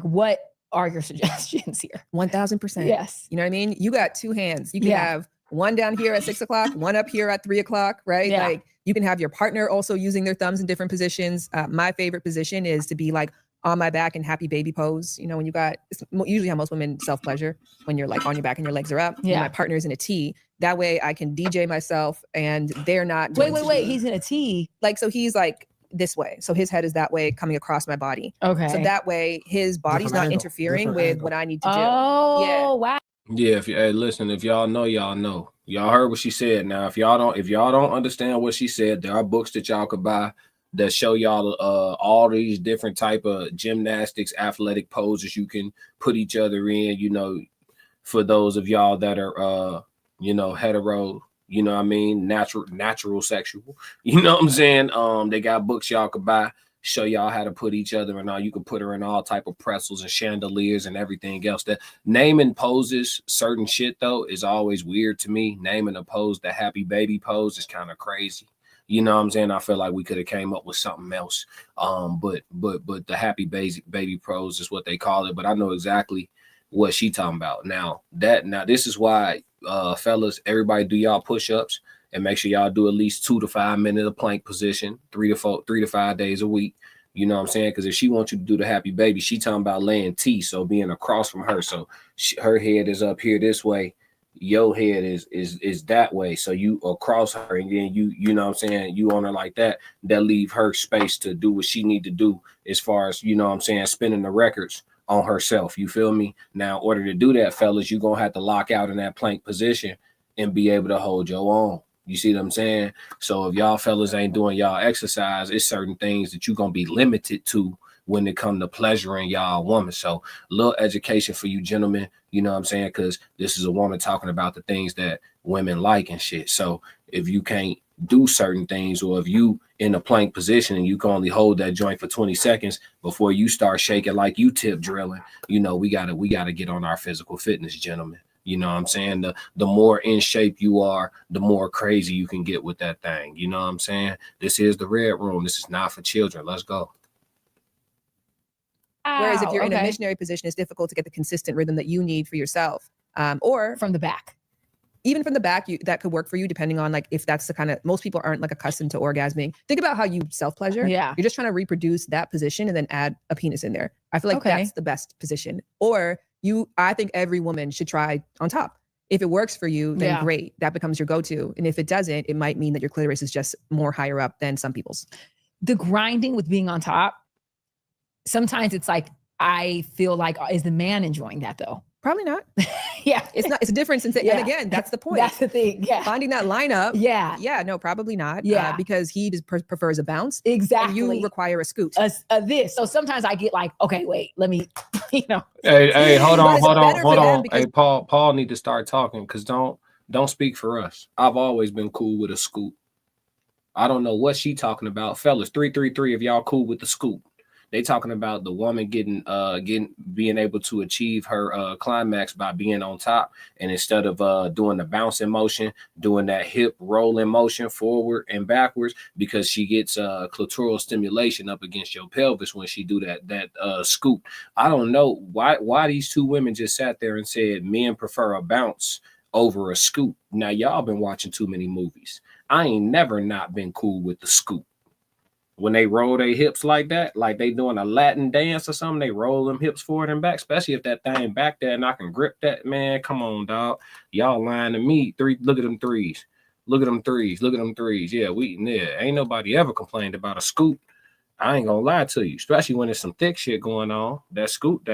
what are your suggestions here? 1000%. Yes. You know what I mean? You got two hands. You can have one down here at 6 o'clock, one up here at 3 o'clock, right? Yeah. Like you can have your partner also using their thumbs in different positions. My favorite position is to be like on my back in happy baby pose. You know, when you got, it's usually how most women self-pleasure, when you're like on your back and your legs are up. Yeah. And my partner's in a T. That way I can DJ myself and they're not. Wait. He's in a T. Like, so he's like this way. So his head is that way coming across my body. Okay. So that way his body's not interfering with what I need to do. Oh, wow. Yeah, hey, listen, if y'all know, y'all know. Y'all heard what she said. Now, if y'all don't understand what she said, there are books that y'all could buy that show y'all all these different type of gymnastics, athletic poses you can put each other in, you know, for those of y'all that are you know, hetero, you know what I mean, natural sexual. You know what I'm saying? They got books y'all could buy, show y'all how to put each other in all. You can put her in all type of pretzels and chandeliers and everything else. That naming poses certain shit though is always weird to me. Naming a pose the happy baby pose is kind of crazy. You know what I'm saying? I feel like we could have came up with something else. But the happy baby pose is what they call it. But I know exactly what she talking about. Now this is why fellas, everybody do y'all push-ups. And make sure y'all do at least 2 to 5 minutes of plank position, 3 to 5 days a week. You know what I'm saying? Because if she wants you to do the happy baby, she talking about laying T, so being across from her. So her head is up here this way, your head is that way. So you across her, and then you know what I'm saying, you on her like that. That leave her space to do what she need to do as far as, you know what I'm saying, spinning the records on herself. You feel me? Now, in order to do that, fellas, you're gonna have to lock out in that plank position and be able to hold your own. You see what I'm saying? So if y'all fellas ain't doing y'all exercise, it's certain things that you're going to be limited to when it comes to pleasuring y'all woman. So a little education for you gentlemen, you know what I'm saying? Because this is a woman talking about the things that women like and shit. So if you can't do certain things, or if you in a plank position and you can only hold that joint for 20 seconds before you start shaking like you tip drilling, you know, we gotta get on our physical fitness, gentlemen. You know what I'm saying? The more in shape you are, the more crazy you can get with that thing. You know what I'm saying? This is the Red Room. This is not for children. Let's go. Whereas if you're in a missionary position, it's difficult to get the consistent rhythm that you need for yourself. Or from the back. Even from the back, that could work for you, depending on like if that's the kind of, most people aren't like accustomed to orgasming. Think about how you self-pleasure. Yeah. You're just trying to reproduce that position and then add a penis in there. I feel like that's the best position. Or I think every woman should try on top. If it works for you, then great. That becomes your go-to. And if it doesn't, it might mean that your clitoris is just more higher up than some people's. The grinding with being on top, sometimes it's like, I feel like, is the man enjoying that though? Probably not. Yeah. It's not. It's a difference. And again, that's the point. That's the thing. Yeah. Finding that lineup. Yeah. Yeah. No, probably not. Yeah. Because he just prefers a bounce. Exactly. And you require a scoot. This. So sometimes I get like, okay, wait, let me, you know. Hey, hold on. Hey, Paul need to start talking, because don't speak for us. I've always been cool with a scoot. I don't know what she talking about. Fellas, 333 if y'all cool with the scoot. They talking about the woman being able to achieve her climax by being on top, and instead of doing the bouncing motion, doing that hip rolling motion forward and backwards, because she gets clitoral stimulation up against your pelvis when she do that scoop. I don't know why these two women just sat there and said men prefer a bounce over a scoop. Now y'all been watching too many movies. I ain't never not been cool with the scoop. When they roll their hips like that, like they doing a Latin dance or something, they roll them hips forward and back, especially if that thing back there and I can grip that, man. Come on, dog. Y'all lying to me. Look at them threes. Look at them threes. Look at them threes. Yeah, ain't nobody ever complained about a scoop. I ain't gonna lie to you, especially when there's some thick shit going on. That scoop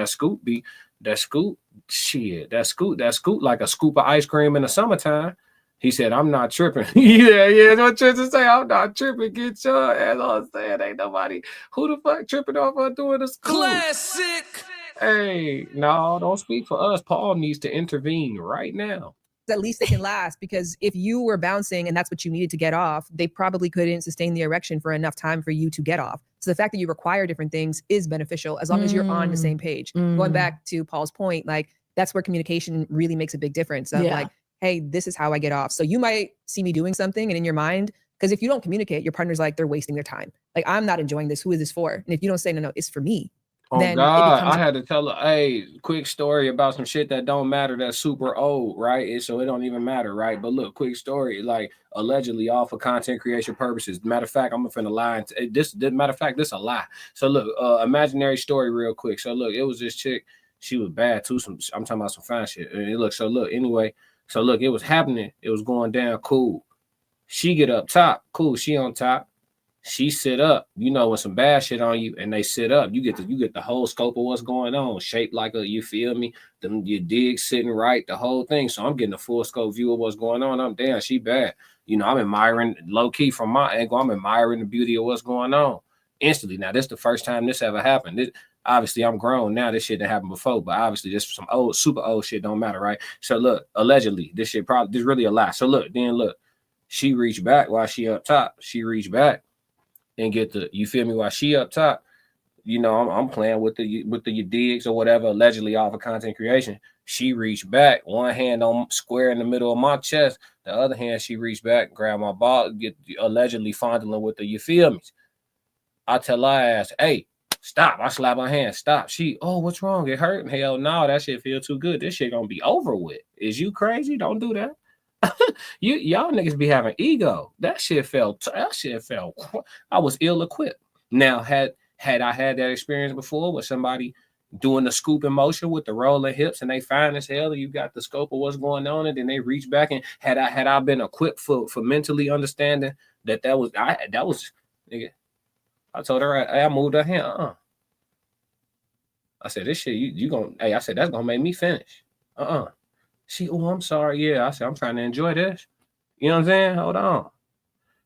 like a scoop of ice cream in the summertime. He said, I'm not tripping. yeah. What Tristan say? I'm not tripping. Get your ass on. Saying ain't nobody. Who the fuck tripping off her doing a scoop? Classic. Hey, no, don't speak for us. Paul needs to intervene right now. At least they can last, because if you were bouncing and that's what you needed to get off, they probably couldn't sustain the erection for enough time for you to get off. So the fact that you require different things is beneficial as long as you're on the same page. Going back to Paul's point, like that's where communication really makes a big difference. Of like, hey, this is how I get off. So you might see me doing something, and in your mind, because if you don't communicate, your partner's like, they're wasting their time. Like, I'm not enjoying this. Who is this for? And if you don't say, no, it's for me. then God, it becomes I had to tell her, hey, quick story about some shit that don't matter, that's super old, right? So it don't even matter, right? But look, quick story, like allegedly all for content creation purposes. Matter of fact, I'm finna lie. Matter of fact, this a lie. So look, imaginary story real quick. So look, it was this chick, she was bad too. I'm talking about some fine shit. And look, so look, anyway, so look, it was happening, it was going down, cool. She get up top, cool, she on top. She sit up, you know, when some bad shit on you and they sit up, you get the whole scope of what's going on, shaped like a, you feel me? Your dig sitting right, the whole thing. So I'm getting a full scope view of what's going on. I'm damn, she bad. You know, I'm admiring low key from my angle. I'm admiring the beauty of what's going on instantly. Now, this is the first time this ever happened. Obviously, I'm grown now. This shit didn't happen before, but obviously, this some old, super old shit don't matter, right? So look, allegedly, this shit probably this really a lie. So look, she reached back while she up top. She reached back and get the, you feel me, while she up top, you know, I'm playing with the digs or whatever, allegedly off of content creation. She reached back, one hand on square in the middle of my chest, the other hand she reached back, grab my ball, get allegedly fondling with the, you feel me. I tell her ass, hey, stop. I slap her hand, stop. She, oh, what's wrong? It hurt? Hell no, that shit feel too good. This shit gonna be over with. Is you crazy? Don't do that. Y'all niggas be having ego. That shit felt. I was ill equipped. Now, had I had that experience before with somebody doing the scoop in motion with the rolling hips and they fine as hell, you got the scope of what's going on, and then they reach back, and had I been equipped for mentally understanding that was nigga. I told her I moved her hand. I said, this shit you gonna, hey, I said that's gonna make me finish. She, oh, I'm sorry. Yeah, I said, I'm trying to enjoy this. You know what I'm saying? Hold on.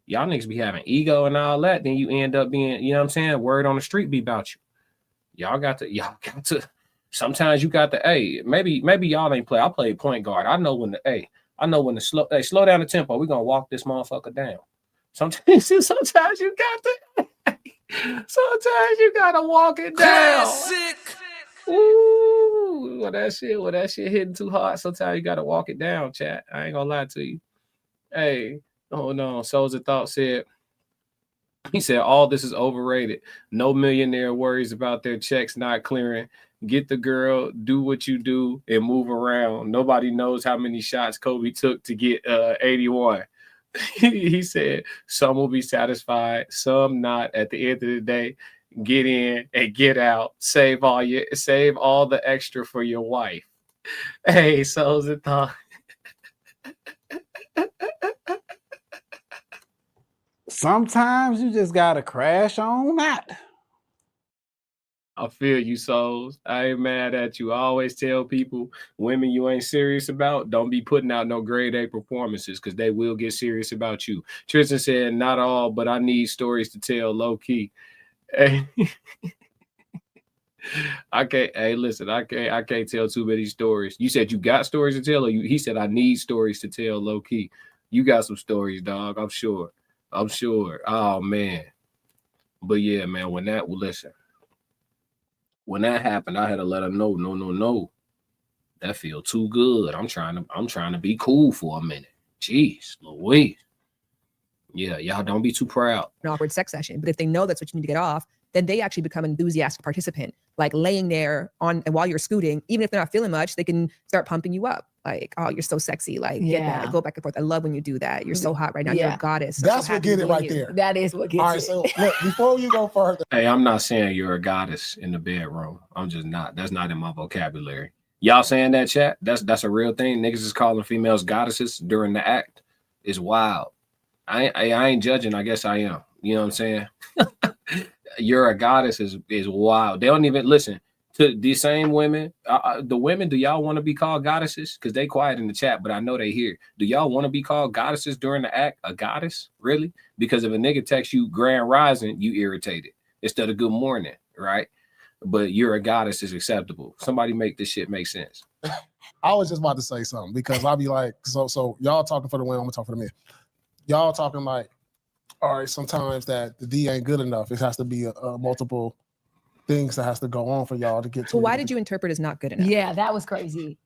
Y'all niggas be having ego and all that. Then you end up being, you know what I'm saying? Word on the street be about you. Y'all got to, sometimes you got to, hey, maybe y'all ain't play. I play point guard. I know when to slow down the tempo. We're going to walk this motherfucker down. Sometimes you got to, sometimes you got to walk it down. Classic. Ooh, that shit hitting too hard. Sometimes you gotta walk it down, chat. I ain't gonna lie to you. Hey, hold on. Soldier Thought said, he said, all this is overrated. No millionaire worries about their checks not clearing. Get the girl, do what you do, and move around. Nobody knows how many shots Kobe took to get 81. He said, some will be satisfied, some not. At the end of the day, get in and get out. Save all the extra for your wife. Hey, Souls and Thought. Sometimes you just gotta crash on that. I feel you, Souls. I ain't mad at you. I always tell people, women you ain't serious about, don't be putting out no grade A performances, because they will get serious about you. Tristan said, not all, but I need stories to tell, low key. Hey. I can't tell too many stories. You said you got stories to tell, or he said I need stories to tell, low key. You got some stories, dog. I'm sure. Oh man. But yeah, man, when that happened, I had to let her know, no. That feel too good. I'm trying to be cool for a minute. Jeez, Louise. Yeah, y'all don't be too proud. An awkward sex session. But if they know that's what you need to get off, then they actually become an enthusiastic participant, like laying there and while you're scooting, even if they're not feeling much, they can start pumping you up. Like, oh, you're so sexy. Like, yeah, go back and forth. I love when you do that. You're so hot right now. You're a goddess. That's what get it right there. That is what gets it. All right, so look, before you go further. Hey, I'm not saying you're a goddess in the bedroom. I'm just not. That's not in my vocabulary. Y'all saying that, chat? That's a real thing. Niggas is calling females goddesses during the act. It's wild. I ain't judging. I guess I am. You know what I'm saying? You're a goddess is wild. They don't even listen to these same women. The women, do y'all want to be called goddesses? Because they quiet in the chat, but I know they hear. Do y'all want to be called goddesses during the act? A goddess? Really? Because if a nigga texts you grand rising, you irritated instead of good morning, right? But you're a goddess is acceptable. Somebody make this shit make sense. I was just about to say something, because I'll be like, so y'all talking for the women, I'm gonna talk for the men. Y'all talking like, all right, sometimes that the D ain't good enough. It has to be multiple things that has to go on for y'all to get to. So why did you interpret as not good enough? Yeah, that was crazy.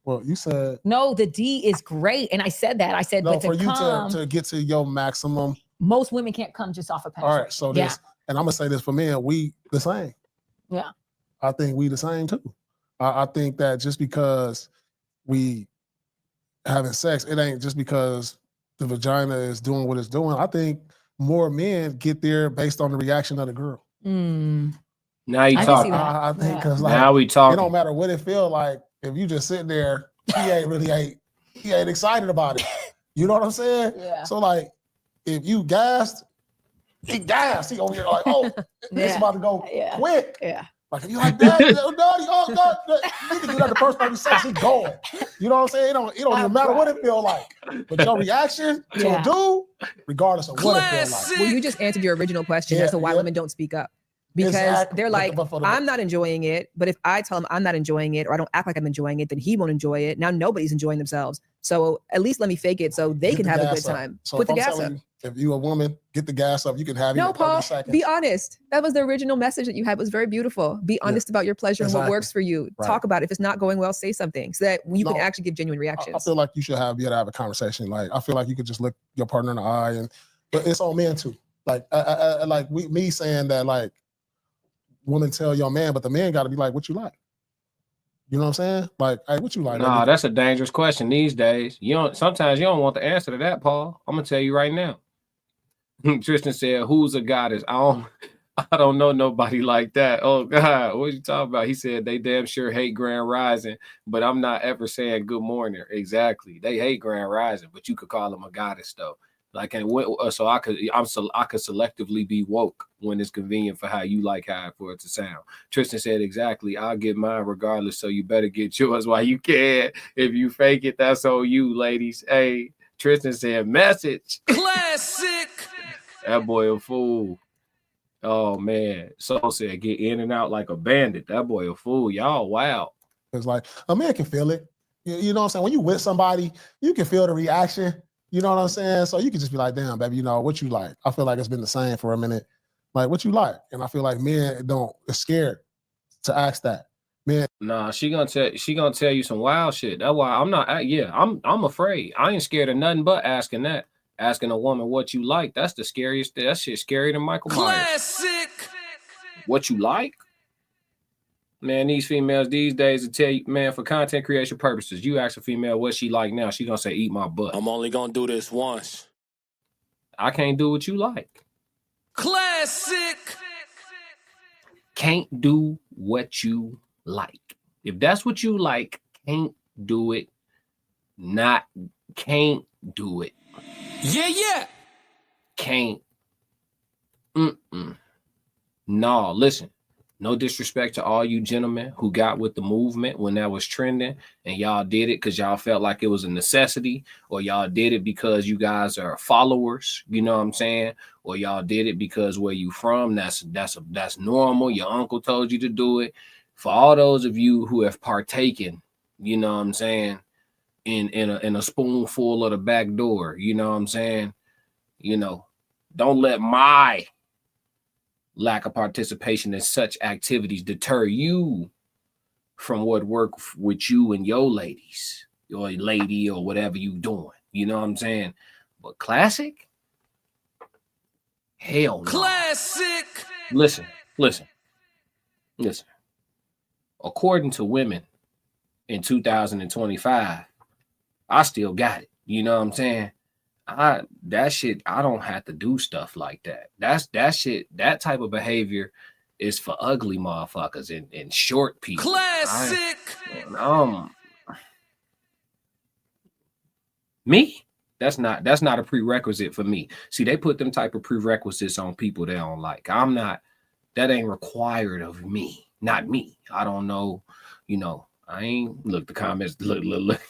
Well, you said no, the D is great, and I said that. I said, no, but for you to get to your maximum. Most women can't come just off of penetration. All right, so this, and I'm gonna say this for men, we the same. Yeah. I think we the same too. I think that just because we having sex, it ain't just because the vagina is doing what it's doing. I think more men get there based on the reaction of the girl. Now you I can see talking. that. I think because Now we it talking. don't matter what it feel like. If you just sit there, he ain't excited about it. You know what I'm saying? Yeah. So like, if you gassed, he gassed. He over here like, oh, it's about to go quick. Yeah. Like if you like that, daddy, oh God, you can do that the first 30 seconds, he going. You know what I'm saying? It don't even matter what it feel like. But your reaction to a dude, regardless of what it feel like. Well, you just answered your original question as to why women don't speak up. Because they're like, I'm not enjoying it. But if I tell him I'm not enjoying it, or I don't act like I'm enjoying it, then he won't enjoy it. Now nobody's enjoying themselves. So at least let me fake it so they can have a good time. So put the gas up. If you a woman, get the gas up. You can have it in 30 Paul, seconds. be honest. That was the original message that you had. It was very beautiful. Be honest about your pleasure and what works for you. Right. Talk about it. If it's not going well, say something so that you can actually give genuine reactions. I feel like you should be able to have a conversation. Like I feel like you could just look your partner in the eye, but it's on men too. Like me saying that like women tell your man, but the man got to be like, what you like? You know what I'm saying? Like, hey, what you like? Nah, that's a dangerous question these days. Sometimes you don't want the answer to that, Paul. I'm gonna tell you right now. Tristan said, "Who's a goddess?" I don't know nobody like that. Oh God, what you talking about? He said they damn sure hate Grand Rising, but I'm not ever saying good morning. Exactly, they hate Grand Rising, but you could call them a goddess though. Like, so I could selectively be woke when it's convenient for how you like for it to sound. Tristan said, exactly. I'll get mine regardless. So you better get yours while you can. If you fake it, that's on you, ladies. Hey, Tristan said, message. Classic. That boy a fool. Oh man. So said, get in and out like a bandit. That boy a fool. Y'all, wow. It's like a man can feel it. You know what I'm saying? When you with somebody, you can feel the reaction. You know what I'm saying? So you can just be like, damn, baby, what you like? I feel like it's been the same for a minute. Like, what you like? And I feel like men are scared to ask that. Man. Nah, she gonna tell you some wild shit. That's why I'm not, I'm afraid. I ain't scared of nothing but asking that. Asking a woman what you like. That's the scariest. That shit scarier than Michael Myers. Classic. What you like? Man, these females these days will tell you, man, for content creation purposes, you ask a female what she like now, she gonna say, eat my butt. I'm only gonna do this once. I can't do what you like. Classic. Can't do what you like. If that's what you like, can't do it. Can't do it. Yeah. Can't. No, listen. No disrespect to all you gentlemen who got with the movement when that was trending and y'all did it because y'all felt like it was a necessity, or y'all did it because you guys are followers, you know what I'm saying? Or y'all did it because where you from, that's normal. Your uncle told you to do it. For all those of you who have partaken, you know what I'm saying, in a spoonful of the back door, you know what I'm saying? Don't let my lack of participation in such activities deter you from what work with you and your ladies, your lady or whatever you doing. You know what I'm saying? But classic? Hell no. Classic. Listen. According to women in 2025, I still got it. You know what I'm saying? That shit, I don't have to do stuff like that. That shit, that type of behavior is for ugly motherfuckers and short people. Classic. Me? That's not a prerequisite for me. See, they put them type of prerequisites on people they don't like. That ain't required of me. Not me. I don't know, I ain't look the comments. Look.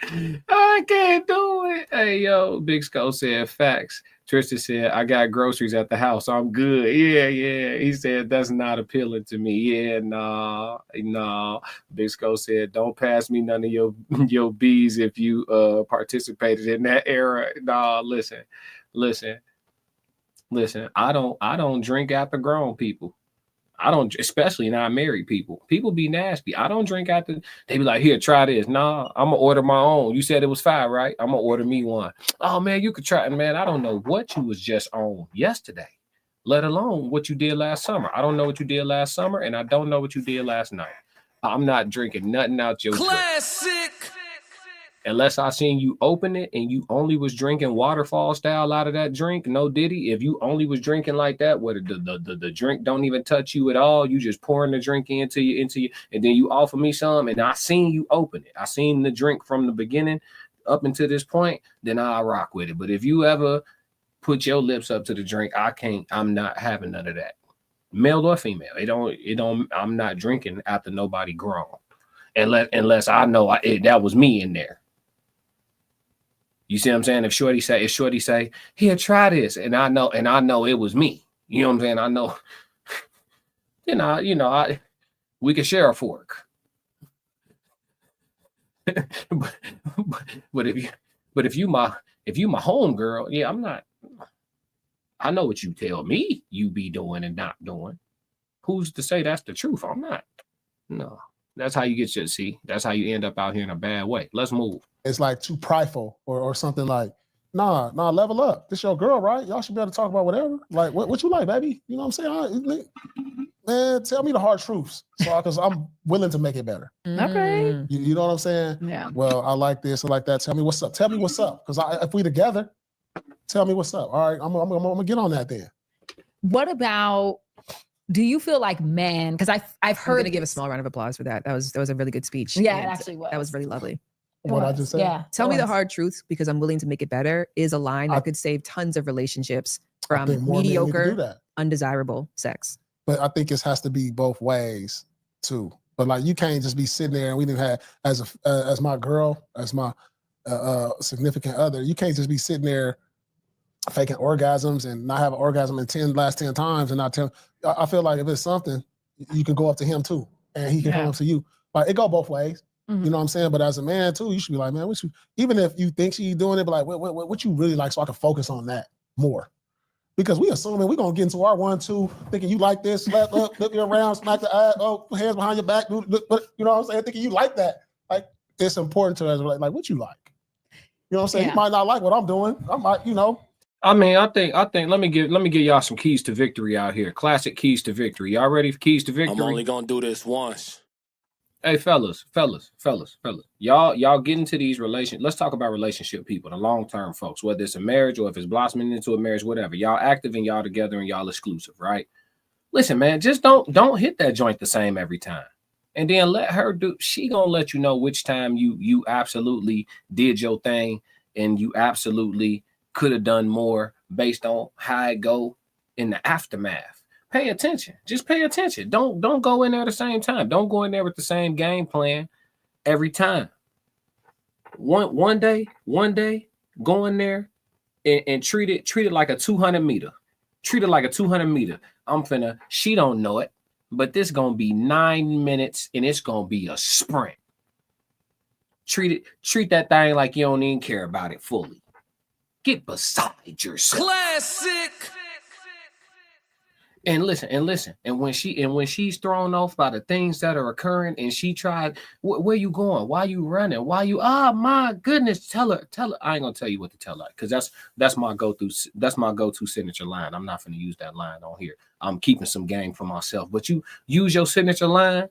I can't do it. Hey, yo, Big Skull said facts. Tristan said, I got groceries at the house. I'm good. Yeah. He said, that's not appealing to me. Yeah, nah. Big Skull said, don't pass me none of your B's if you participated in that era. Nah, listen. I don't drink after grown people. I don't, especially not married people. People be nasty. I don't drink after. They be like, here, try this. Nah, I'm gonna order my own. You said it was 5, right? I'm gonna order me one. Oh man, you could try it, man. I don't know what you was just on yesterday. let alone what you did last summer. I don't know what you did last summer, and I don't know what you did last night. I'm not drinking nothing out your drink. Classic. Unless I seen you open it and you only was drinking waterfall style out of that drink, no diddy. If you only was drinking like that, where the drink don't even touch you at all, you just pouring the drink into you, and then you offer me some, and I seen you open it. I seen the drink from the beginning up until this point, then I'll rock with it. But if you ever put your lips up to the drink, I'm not having none of that. Male or female. I'm not drinking after nobody grown. Unless I know that was me in there. You see what I'm saying? If Shorty say, here, try this, and I know it was me. You know what I'm saying? I know. Then we can share a fork. but if you my home girl, yeah, I'm not. I know what you tell me you be doing and not doing. Who's to say that's the truth? I'm not. No. That's how you get your that's how you end up out here in a bad way. Let's move. It's like too prideful or something like, nah, level up. This your girl, right? Y'all should be able to talk about whatever. Like, what you like, baby? You know what I'm saying? Man, tell me the hard truths. So, because I'm willing to make it better. Okay. You know what I'm saying? Yeah. Well, I like this, I like that. Tell me what's up. Tell me what's up. Because if we together, tell me what's up. All right, I'm gonna get on that then. What about, do you feel like men, because I've heard. I'm gonna give a small round of applause for that. That was a really good speech. Yeah, and it actually was. That was really lovely. What I just said? Yeah. Tell me the hard truth because I'm willing to make it better is a line that could save tons of relationships from mediocre, undesirable sex. But I think it has to be both ways too. But like, you can't just be sitting there, and we didn't have as my girl, as my significant other. You can't just be sitting there faking orgasms and not have an orgasm in last 10 times and not tell. I feel like if it's something, you can go up to him too, and he can come up to you. Like, it go both ways. You know what I'm saying? But as a man too, you should be like, man, even if you think she's doing it, but like, what you really like, so I can focus on that more. Because we assuming we're gonna get into our 1-2, thinking you like this, slap up, flip you around, smack the eye, hands behind your back, but you know what I'm saying? Thinking you like that. Like, it's important to us, like what you like. You know what I'm saying? Yeah. You might not like what I'm doing. I might, I think let me give y'all some keys to victory out here. Classic keys to victory. Y'all ready for keys to victory? I'm only gonna do this once. Hey, fellas, y'all get into these relations. Let's talk about relationship people, the long-term folks, whether it's a marriage or if it's blossoming into a marriage, whatever. Y'all active and y'all together and y'all exclusive, right? Listen, man, just don't hit that joint the same every time. And then let her do, she gonna let you know which time you absolutely did your thing and you absolutely could have done more based on how it go in the aftermath. Pay attention. Just pay attention. Don't go in there at the same time. Don't go in there with the same game plan every time. One day, go in there and treat it like a 200 meter. Treat it like a 200 meter. She don't know it, but this gonna be 9 minutes and it's gonna be a sprint. Treat that thing like you don't even care about it fully. Get beside yourself. Classic. And listen. And when she's thrown off by the things that are occurring, and she tried, where you going? Why you running? Why you? Oh my goodness! Tell her. I ain't gonna tell you what to tell her because that's my go-to signature line. I'm not gonna use that line on here. I'm keeping some game for myself. But you use your signature line.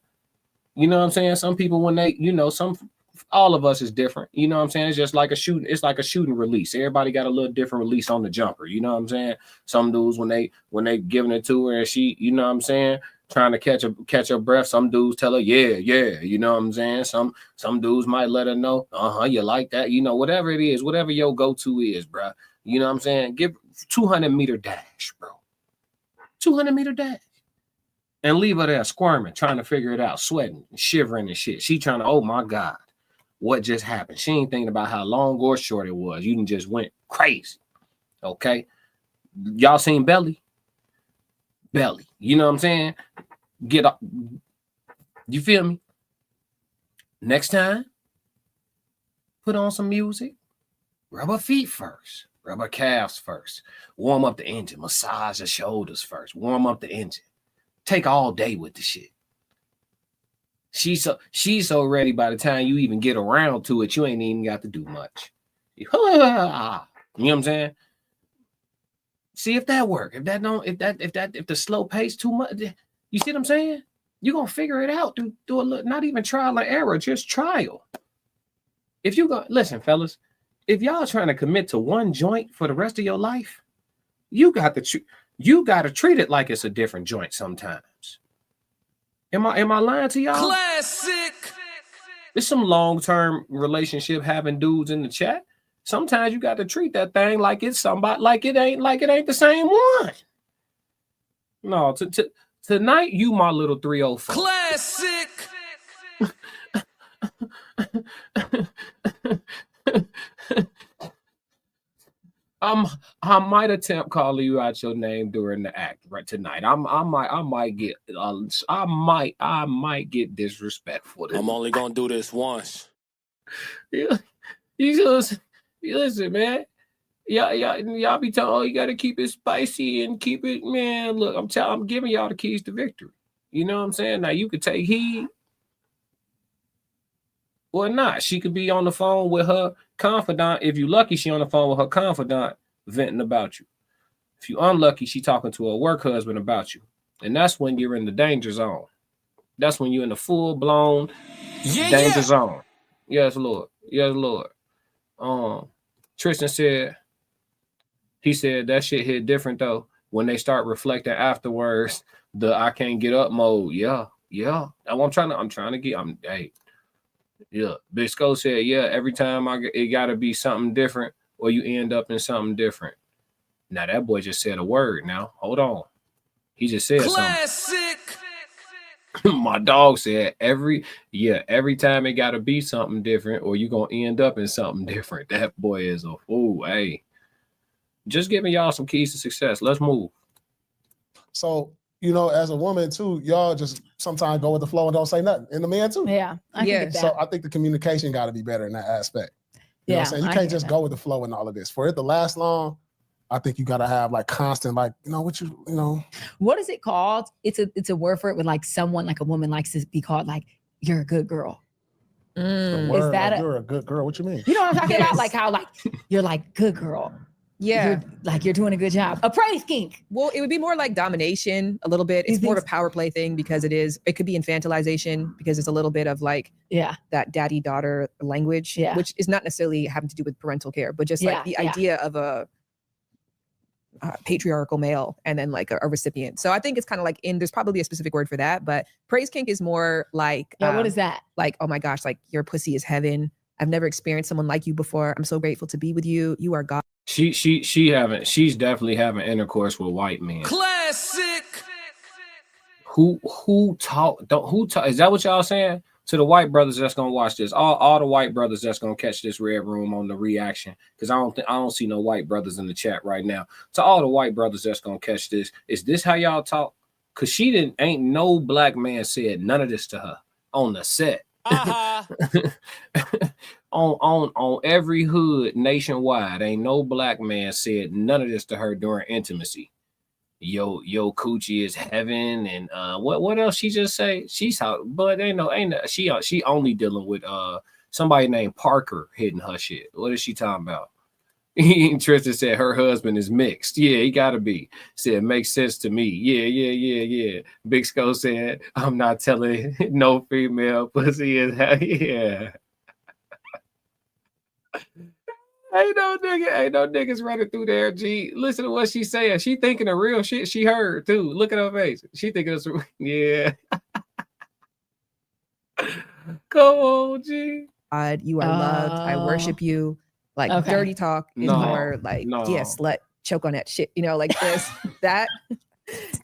You know what I'm saying? Some people when they, all of us is different. You know what I'm saying? It's just like a shooting. It's like a shooting release. Everybody got a little different release on the jumper. You know what I'm saying? Some dudes when they giving it to her and she, you know what I'm saying, trying to catch her breath. Some dudes tell her, yeah. You know what I'm saying? Some dudes might let her know, you like that. Whatever it is, whatever your go-to is, bro. You know what I'm saying? Give 200-meter dash, bro. 200-meter dash. And leave her there squirming, trying to figure it out, sweating, shivering and shit. She trying to, oh my God. What just happened? She ain't thinking about how long or short it was. You just went crazy. Okay. Y'all seen Belly? You know what I'm saying? Get up. You feel me? Next time, put on some music. Rub her feet first. Rub her calves first. Warm up the engine. Massage her shoulders first. Warm up the engine. Take all day with the shit. She's so ready by the time you even get around to it, you ain't even got to do much. You know what I'm saying? See if that work. If the slow pace too much, you see what I'm saying? You're gonna figure it out. Do a little, not even trial and error, just trial. If you go, listen, fellas, if y'all trying to commit to one joint for the rest of your life, you got to treat it like it's a different joint sometimes. Am I lying to y'all? Classic. There's some long-term relationship having dudes in the chat. Sometimes you got to treat that thing like it's somebody, like it ain't the same one. No, tonight you my little 304. Classic. I might attempt calling you out your name during the act right tonight. I might get disrespectful. I'm only gonna do this once. You listen, man. Y'all be telling, oh, you gotta keep it spicy and keep it, man. Look, I'm giving y'all the keys to victory. You know what I'm saying? Now you could take heed or not. She could be on the phone with her confidant. If you lucky, she on the phone with her confidant venting about you. If you unlucky, she talking to her work husband about you. And that's when you're in the danger zone. That's when you're in the full-blown danger zone. Yes, Lord. Yes, Lord. Tristan said, he said that shit hit different though. When they start reflecting afterwards, the I can't get up mode. Yeah. I'm trying to get, yeah. Big Skull said, yeah, every time it gotta be something different or you end up in something different. Now that boy just said a word now. Hold on. He just said Classic. something. My dog said every time it gotta be something different or you gonna end up in something different. That boy is a fool. Hey. Just giving y'all some keys to success. Let's move. So, as a woman too, y'all just sometimes go with the flow and don't say nothing. And the man too. Yeah. I get that. So I think the communication got to be better in that aspect. You know what I'm saying? You can't just go with the flow and all of this. For it to last long, I think you got to have like constant, like, What is it called? It's a word for it when like someone, like a woman likes to be called like, you're a good girl. Is that you're a good girl? What you mean? You know what I'm talking about? Like how like you're like good girl. Yeah. You're doing a good job. A praise kink. Well, it would be more like domination a little bit. It's more of a power play thing because it could be infantilization because it's a little bit of like that daddy-daughter language, which is not necessarily having to do with parental care, but just like the idea of a patriarchal male and then like a recipient. So I think it's kind of like there's probably a specific word for that, but praise kink is more like what is that? Like, oh my gosh, like your pussy is heaven. I've never experienced someone like you before. I'm so grateful to be with you. You are God. She's definitely having intercourse with white men. Classic. Who talk? Is that what y'all saying? To the white brothers that's gonna watch this, all the white brothers that's gonna catch this red room on the reaction, because I don't see no white brothers in the chat right now. To all the white brothers that's gonna catch this, is this how y'all talk? Cause ain't no black man said none of this to her on the set. On every hood nationwide, ain't no black man said none of this to her during intimacy. Yo coochie is heaven, and what else she just say? She's out, but she only dealing with somebody named Parker hitting her shit. What is she talking about? Tristan said her husband is mixed. Yeah, he gotta be. Said makes sense to me. Yeah. Big Skull said, I'm not telling no female pussy is yeah. Ain't no niggas running through there, G. Listen to what she's saying. She thinking of real shit she heard too. Look at her face. She thinking of yeah. Come on, G. God, you are loved. I worship you. Like dirty talk is more like, slut, choke on that shit, like this, that.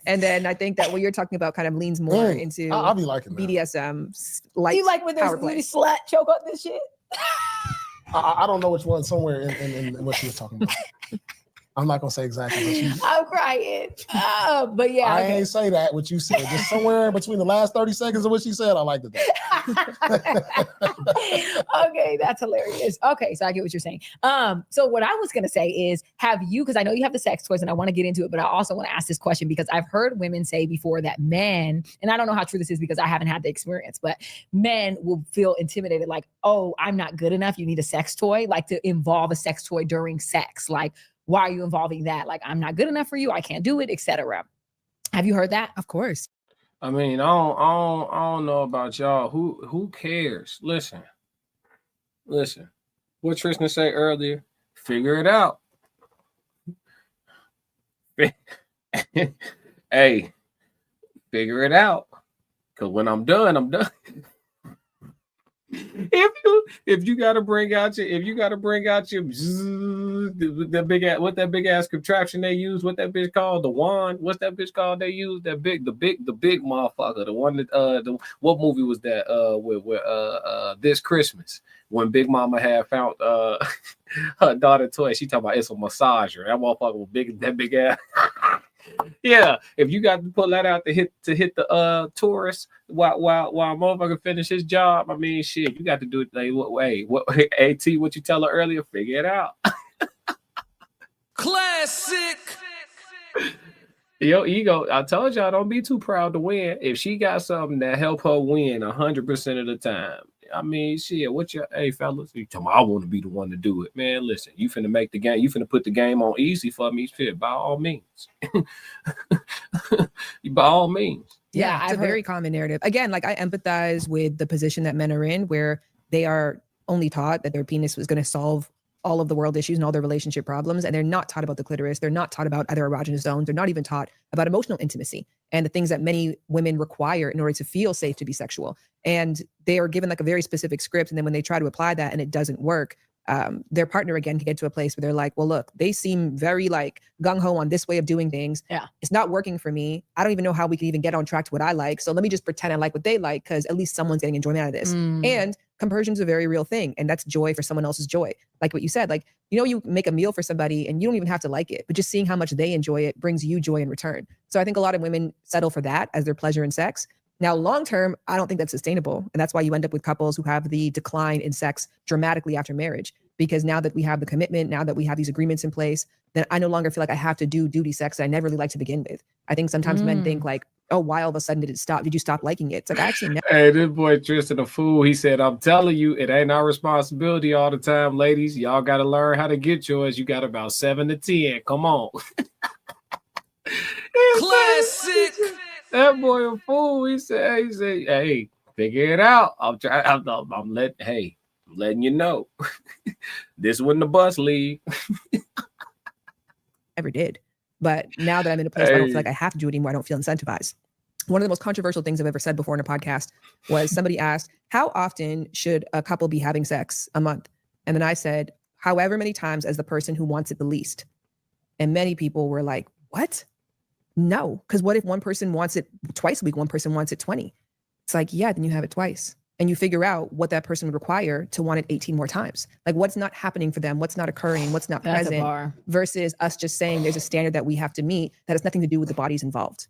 And then I think that what you're talking about kind of leans more into I'll be liking that. BDSM. You like when there's slut, choke on this shit? I don't know which one, somewhere in what she was talking about. I'm not gonna say exactly what I'm crying. But yeah. I ain't say that what you said. Just somewhere between the last 30 seconds of what she said, I liked it. Okay, that's hilarious. Okay, so I get what you're saying. So what I was gonna say is, have you, because I know you have the sex toys and I want to get into it, but I also want to ask this question because I've heard women say before that men, and I don't know how true this is because I haven't had the experience, but men will feel intimidated, like, oh, I'm not good enough. You need a sex toy, like to involve a sex toy during sex. Like, why are you involving that? Like, I'm not good enough for you. I can't do it, etc. Have you heard that? Of course. I mean, I don't know about y'all. Who cares? Listen. What Tristan say earlier? Figure it out. Hey, figure it out. Cause when I'm done, I'm done. If you gotta bring out your the big ass, what that big ass contraption they use, what that bitch called, the wand, what's that bitch called they use, the big motherfucker, the one that what movie was that with This Christmas when Big Mama had found her daughter toy, she talking about it's a massager. That motherfucker was that big ass. Yeah, if you got to pull that out to hit the tourist while motherfucker finish his job, I mean, shit, you got to do it. Like, what AT? What you tell her earlier? Figure it out. Classic. Your ego. I told y'all, don't be too proud to win. If she got something that help her win 100% of the time, I mean, shit. Hey fellas? You tell me I want to be the one to do it, man. Listen, you finna make the game. You finna put the game on easy for me. Shit, by all means. By all means. Yeah, it's a very common narrative. Again, like I empathize with the position that men are in, where they are only taught that their penis was going to solve all of the world issues and all their relationship problems, and they're not taught about the clitoris. They're not taught about other erogenous zones. They're not even taught about emotional intimacy and the things that many women require in order to feel safe to be sexual. And they are given like a very specific script, and then when they try to apply that and it doesn't work, their partner again can get to a place where they're like, well, look, they seem very like gung-ho on this way of doing things. Yeah. It's not working for me. I don't even know how we can even get on track to what I like. So let me just pretend I like what they like, because at least someone's getting enjoyment out of this. And compersion is a very real thing. And that's joy for someone else's joy. Like what you said, like, you make a meal for somebody and you don't even have to like it, but just seeing how much they enjoy it brings you joy in return. So I think a lot of women settle for that as their pleasure in sex. Now, long-term, I don't think that's sustainable. And that's why you end up with couples who have the decline in sex dramatically after marriage. Because now that we have the commitment, now that we have these agreements in place, then I no longer feel like I have to do duty sex that I never really liked to begin with. I think sometimes men think like, oh, why all of a sudden did it stop? Did you stop liking it? It's like, I actually never. Hey, this boy Tristan a fool. He said, I'm telling you, it ain't our responsibility all the time, ladies. Y'all got to learn how to get yours. You got about 7 to 10. Come on. Classic. That boy a fool. He said, hey, figure it out. I'm letting you know. This when the bus leave. Ever did. But now that I'm in a place where I don't feel like I have to do it anymore, I don't feel incentivized. One of the most controversial things I've ever said before in a podcast was somebody asked, how often should a couple be having sex a month? And then I said, however many times as the person who wants it the least. And many people were like, what? No, because what if one person wants it twice a week, one person wants it 20? It's like, yeah, then you have it twice. And you figure out what that person would require to want it 18 more times. Like what's not happening for them, what's not occurring, what's not present, versus us just saying there's a standard that we have to meet that has nothing to do with the bodies involved.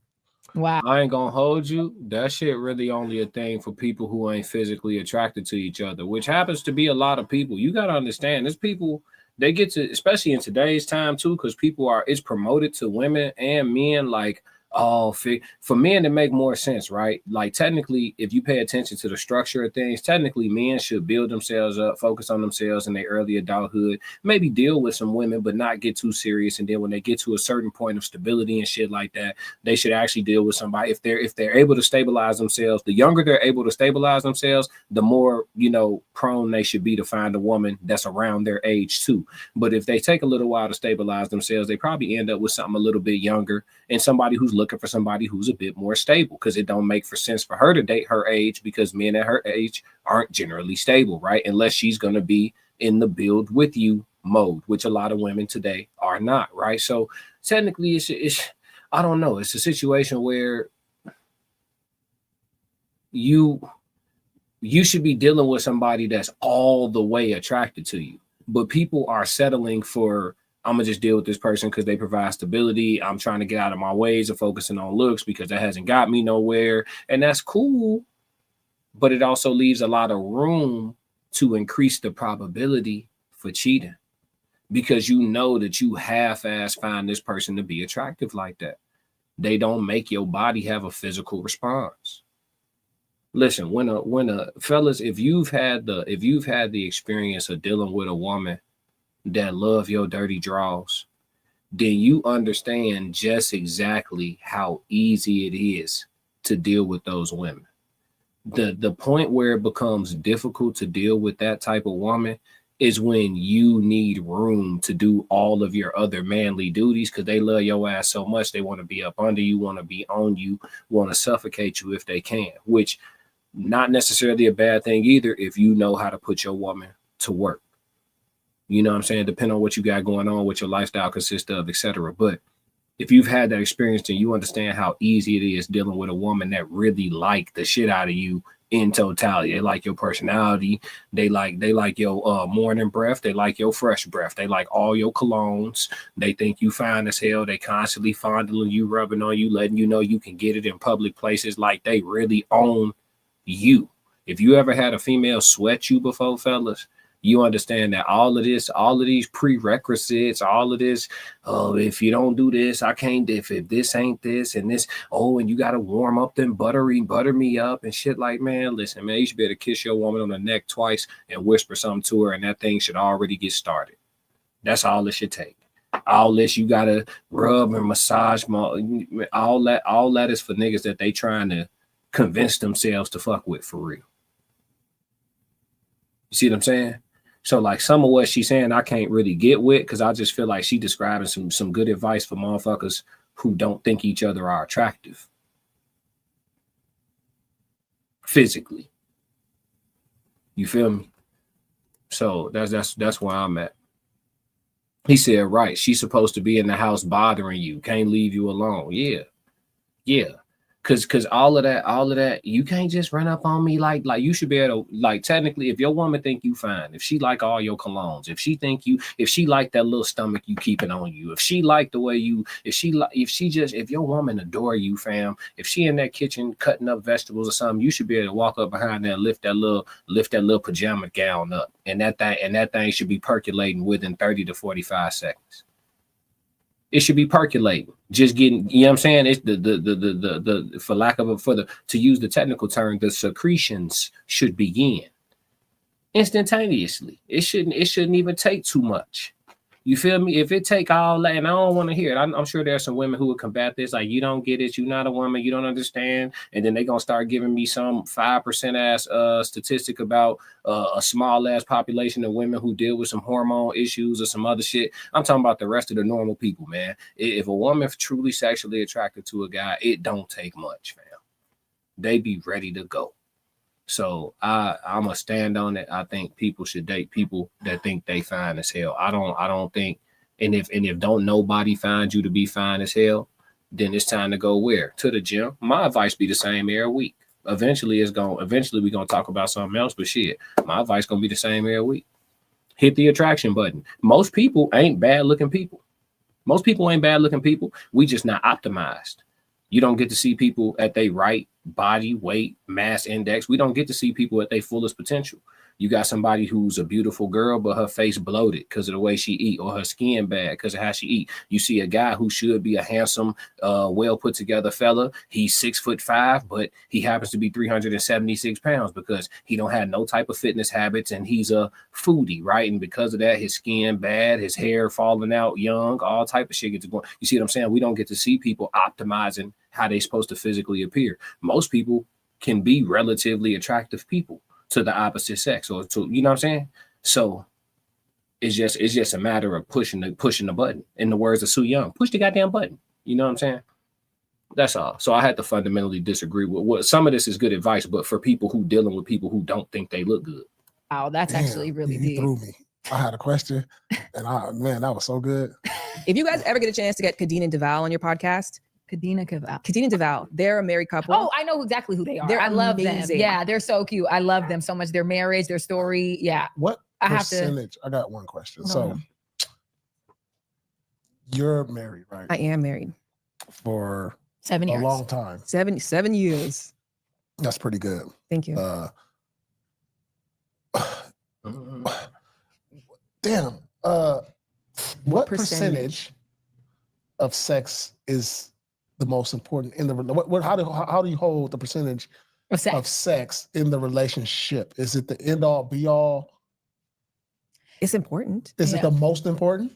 Wow. I ain't gonna hold you. That shit really only a thing for people who ain't physically attracted to each other, which happens to be a lot of people. You gotta understand, there's people, they get to, especially in today's time too, because it's promoted to women and men like, oh, for men to make more sense, right? Like technically, if you pay attention to the structure of things, technically men should build themselves up, focus on themselves in their early adulthood, maybe deal with some women, but not get too serious. And then when they get to a certain point of stability and shit like that, they should actually deal with somebody. If they're able to stabilize themselves, the younger they're able to stabilize themselves, the more, prone they should be to find a woman that's around their age too. But if they take a little while to stabilize themselves, they probably end up with something a little bit younger and somebody who's looking for somebody who's a bit more stable, because it don't make for sense for her to date her age, because men at her age aren't generally stable, right? Unless she's going to be in the build with you mode, which a lot of women today are not, right? So technically it's I don't know, it's a situation where you should be dealing with somebody that's all the way attracted to you, but people are settling for, I'm gonna just deal with this person because they provide stability. I'm trying to get out of my ways of focusing on looks because that hasn't got me nowhere. And that's cool, but it also leaves a lot of room to increase the probability for cheating, because you know that you half-ass find this person to be attractive like that. They don't make your body have a physical response. Listen, when a fellas, if you've had the experience of dealing with a woman that love your dirty draws, then you understand just exactly how easy it is to deal with those women. The point where it becomes difficult to deal with that type of woman is when you need room to do all of your other manly duties because they love your ass so much they want to be up under you, want to be on you, want to suffocate you if they can, which not necessarily a bad thing either if you know how to put your woman to work. You know what I'm saying? Depending on what you got going on, what your lifestyle consists of, etc. But if you've had that experience, then you understand how easy it is dealing with a woman that really like the shit out of you in totality. They like your personality. They like your morning breath. They like your fresh breath. They like all your colognes. They think you fine as hell. They constantly fondling you, rubbing on you, letting you know you can get it in public places. Like they really own you. If you ever had a female sweat you before, fellas, you understand that all of these prerequisites, all of this, oh, if you don't do this, I can't, if this ain't this and this, oh, and you got to warm up then butter me up and shit. Like, man, listen, man, you should be able to kiss your woman on the neck twice and whisper something to her and that thing should already get started. That's all it should take. All this you got to rub and massage, all that is for niggas that they trying to convince themselves to fuck with for real. You see what I'm saying? So like some of what she's saying, I can't really get with because I just feel like she describing some good advice for motherfuckers who don't think each other are attractive physically. You feel me? So that's where I'm at. He said, right, she's supposed to be in the house bothering you, can't leave you alone. Yeah. Cause all of that, you can't just run up on me like you should be able to, like, technically, if your woman think you fine, if she like all your colognes, if she like that little stomach you keeping on you, if she like the way you, if your woman adore you, fam, if she in that kitchen cutting up vegetables or something, you should be able to walk up behind there and lift that little pajama gown up, and that thing should be percolating within 30 to 45 seconds. It should be percolating, just getting, you know what I'm saying? It's the for lack of to use the technical term, the secretions should begin instantaneously. It shouldn't even take too much. You feel me? If it take all that, and I don't want to hear it, I'm sure there are some women who would combat this, like, you don't get it, you're not a woman, you don't understand, and then they're gonna start giving me some 5% ass statistic about a small ass population of women who deal with some hormone issues or some other shit. I'm talking about the rest of the normal people, man. If a woman is truly sexually attracted to a guy, it don't take much, fam. They be ready to go. So I'm a stand on it. I think people should date people that think they fine as hell. I don't think, and if don't nobody find you to be fine as hell, then it's time to go where? To the gym. My advice be the same every week. Eventually we're gonna talk about something else, but shit, my advice gonna be the same every week. Hit the attraction button. Most people ain't bad looking people. We just not optimized. You don't get to see people at their right body, weight, mass index. We don't get to see people at their fullest potential. You got somebody who's a beautiful girl, but her face bloated because of the way she eat, or her skin bad because of how she eat. You see a guy who should be a handsome, well put together fella. He's 6'5", but he happens to be 376 pounds because he don't have no type of fitness habits and he's a foodie, right? And because of that, his skin bad, his hair falling out young, all type of shit gets going. You see what I'm saying? We don't get to see people optimizing how they supposed to physically appear. Most people can be relatively attractive people to the opposite sex, or to, you know what I'm saying? So it's just a matter of pushing the button. In the words of Sue Young, push the goddamn button. You know what I'm saying? That's all. So I had to fundamentally disagree with what some of this is good advice, but for people who dealing with people who don't think they look good. Wow, that's actually really deep. You threw me. I had a question, and man, that was so good. If you guys ever get a chance to get Kadeen and Deval on your podcast, Kadeen and Deval, they're a married couple. Oh, I know exactly who they are. I love them. Yeah, they're so cute. I love them so much. Their marriage, their story. Yeah. What percentage? I got one question. So you're married, right? I am married. For 7 years. A long time. 7 years. That's pretty good. Thank you. Damn. What percentage of sex is the most important in the how do you hold the percentage of sex in the relationship? Is it the end all be all? It's important. Is it the most important?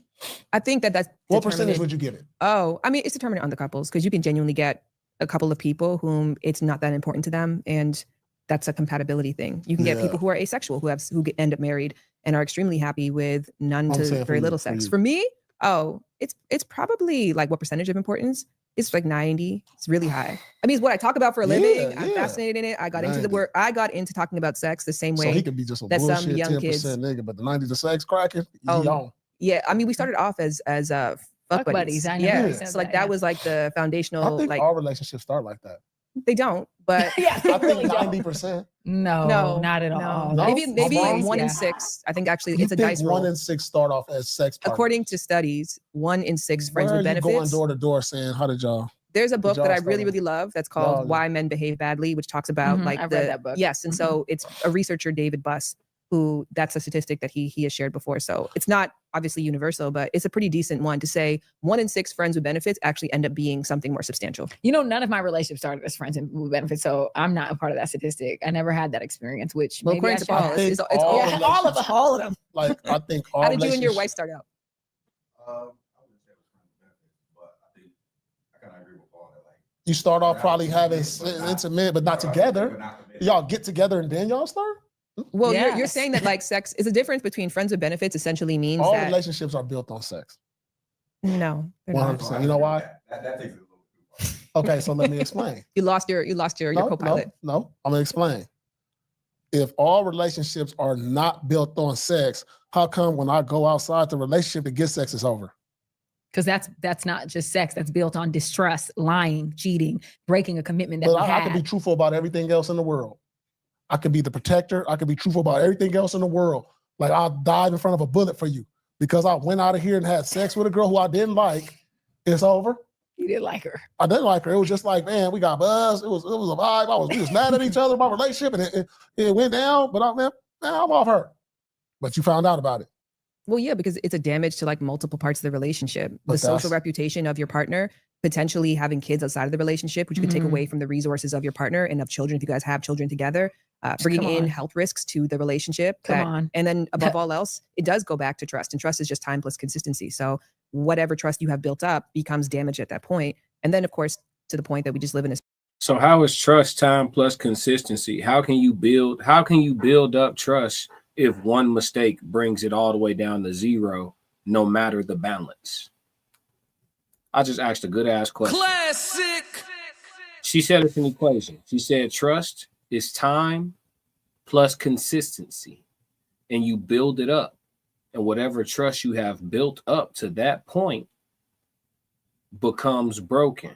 I think that's What percentage determined- would you give it? Oh, I mean, it's determined on the couples because you can genuinely get a couple of people whom it's not that important to them, and that's a compatibility thing. You can get Yeah. people who are asexual who end up married and are extremely happy with none I'm saying to for very you, little for sex. you. For me, it's probably like what percentage of importance? It's like 90. It's really high. I mean, it's what I talk about for a living. Yeah, I'm yeah. fascinated in it. I got into the 90. work. I got into talking about sex the same So he way. could be just a that some bullshit young 10% kids- nigga, but the 90 to sex cracking, he Um, on. Yeah, I mean, we started off as fuck buddies. I know. Yeah, you so said like that, that was like the I foundational. think Like all relationships start like that. they don't, but yeah, they I really think don't. 90%. No, not at all. No? Maybe I'm wrong? 1 in Yeah. 6. I think actually You it's a think dice 1 roll. in 6 start off as sex partners? According to studies, 1 in 6 friends Where with are you going benefits. door to door saying, how did y'all? There's a book that y'all I start really, on- really love that's called Y'all- Why Men Behave Badly, which talks about Mhm, like I've the read that book. yes, and so it's a researcher, David Buss, who that's a statistic that he has shared before. So it's not obviously universal, but it's a pretty decent one to say 1 in 6 friends with benefits actually end up being something more substantial. You know, none of my relationships started as friends with benefits, so I'm not a part of that statistic. I never had that experience, which Well, maybe I according to should. Paul, think it's all Yeah, all of them. all of them. Like, I think all How did you and your relationships- wife start out? You start off probably having intimate, but not together. Y'all get together and then y'all start? Well, you're Yes. saying that like sex is a difference between friends with benefits essentially means All that relationships are built on sex. no, they're not. 100%. You know why? Okay, so let me explain. You lost your No, co-pilot. no, I'm gonna explain. If all relationships are not built on sex, how come when I go outside the relationship, it gets sex is over? Because that's not just sex. That's built on distrust, lying, cheating, breaking a commitment that But we I had. can be truthful about everything else in the world. I can be the protector. I can be truthful about everything else in the world. Like I'll dive in front of a bullet for you because I went out of here and had sex with a girl who I didn't like. It's over. You didn't like her. I didn't like her. It was just like, man, we got buzz. It was a vibe. We was mad at each other about relationship, and it went down. But I'm off her. But you found out about it. Well, yeah, because it's a damage to like multiple parts of the relationship. But The social that's- reputation of your partner, potentially having kids outside of the relationship, which could take Mhm. away from the resources of your partner and of children if you guys have children together, bringing Come in on. health risks to the relationship. Come on. And then above all else, it does go back to trust. And trust is just time plus consistency. So whatever trust you have built up becomes damaged at that point. And then, of course, to the point that we just live in a So how is trust time plus consistency? How can you build up trust if one mistake brings it all the way down to 0, no matter the balance? I just asked a good ass question. Classic. She said it's an equation. She said trust is time plus consistency, and you build it up. And whatever trust you have built up to that point becomes broken.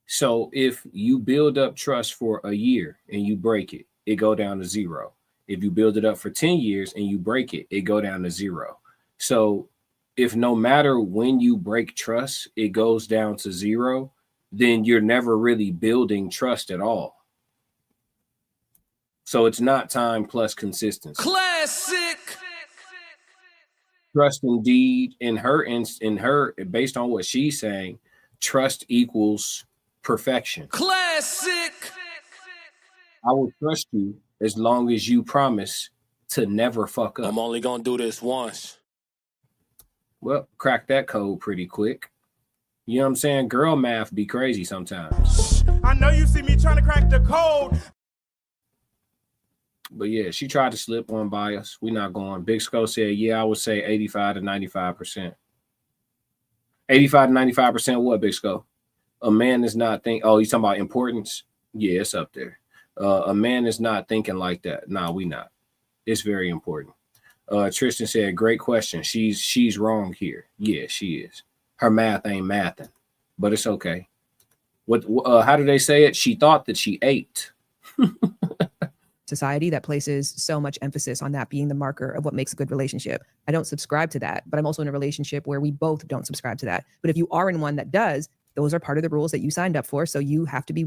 So if you build up trust for a year and you break it, it go down to 0. If you build it up for 10 years and you break it, it go down to 0. So if no matter when you break trust, it goes down to 0, then you're never really building trust at all. So it's not time plus consistency. Classic. Trust indeed in her based on what she's saying, trust equals perfection. Classic. I will trust you as long as you promise to never fuck up. I'm only gonna do this once. Well, crack that code pretty quick. You know what I'm saying? Girl math be crazy sometimes. I know you see me trying to crack the code. But yeah, she tried to slip one by us. We not going. Big Sco said, yeah, I would say 85 to 95%. 85 to 95% what, Big Sco? A man is not think. Oh, you talking about importance? Yeah, it's up there. A man is not thinking like that. Nah, we not. It's very important. Tristan said, great question. She's wrong here. Yeah, she is. Her math ain't mathing, but it's okay. What? How do they say it? She thought that she ate. society that places so much emphasis on that being the marker of what makes a good relationship. I don't subscribe to that, but I'm also in a relationship where we both don't subscribe to that. But if you are in one that does, those are part of the rules that you signed up for. So you have to be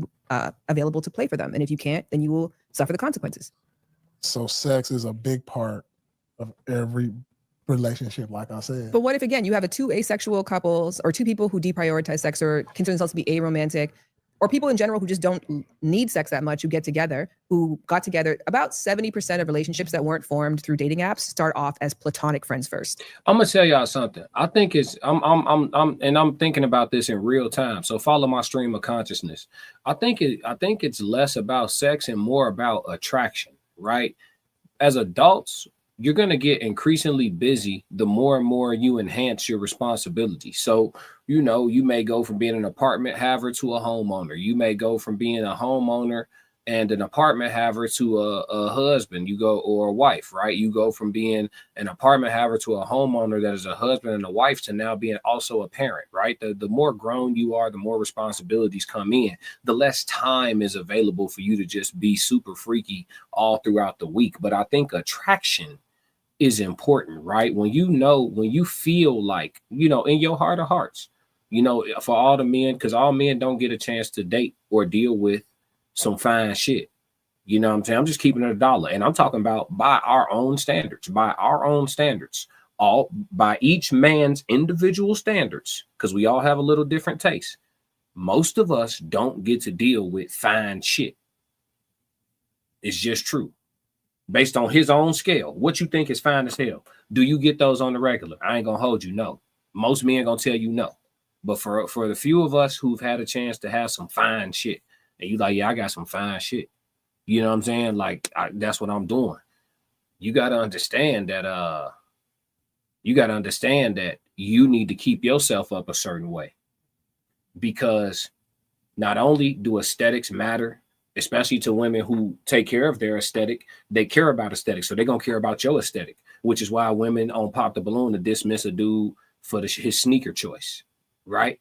available to play for them. And if you can't, then you will suffer the consequences. So sex is a big part of every relationship, like I said. But what if, again, you have two asexual couples or two people who deprioritize sex or consider themselves to be aromantic? or people in general who just don't need sex that much, who get together, who got together. About 70% of relationships that weren't formed through dating apps start off as platonic friends first. I'm gonna tell y'all something. I think it's I'm thinking about this in real time. So follow my stream of consciousness. I think it's less about sex and more about attraction, right? As adults, you're going to get increasingly busy the more and more you enhance your responsibility. So, you know, you may go from being an apartment haver to a homeowner. You may go from being a homeowner and an apartment haver to a husband, you go, or a wife, right? You go from being an apartment haver to a homeowner that is a husband and a wife to now being also a parent, right? The more grown you are, the more responsibilities come in, the less time is available for you to just be super freaky all throughout the week. But I think attraction is important, right? When you feel like, you know, in your heart of hearts, you know, for all the men, because all men don't get a chance to date or deal with some fine shit. You know what I'm saying? I'm just keeping it $1. And I'm talking about by our own standards, all by each man's individual standards, because we all have a little different taste. Most of us don't get to deal with fine shit. It's just true. Based on his own scale, what you think is fine as hell. Do you get those on the regular? I ain't gonna hold you, no. Most men gonna tell you no. But for the few of us who've had a chance to have some fine shit, and you like, yeah, I got some fine shit. You know what I'm saying? Like, that's what I'm doing. You gotta understand that you need to keep yourself up a certain way. Because not only do aesthetics matter, especially to women who take care of their aesthetic, they care about aesthetics. So they're going to care about your aesthetic, which is why women on Pop the Balloon to dismiss a dude for his sneaker choice, right?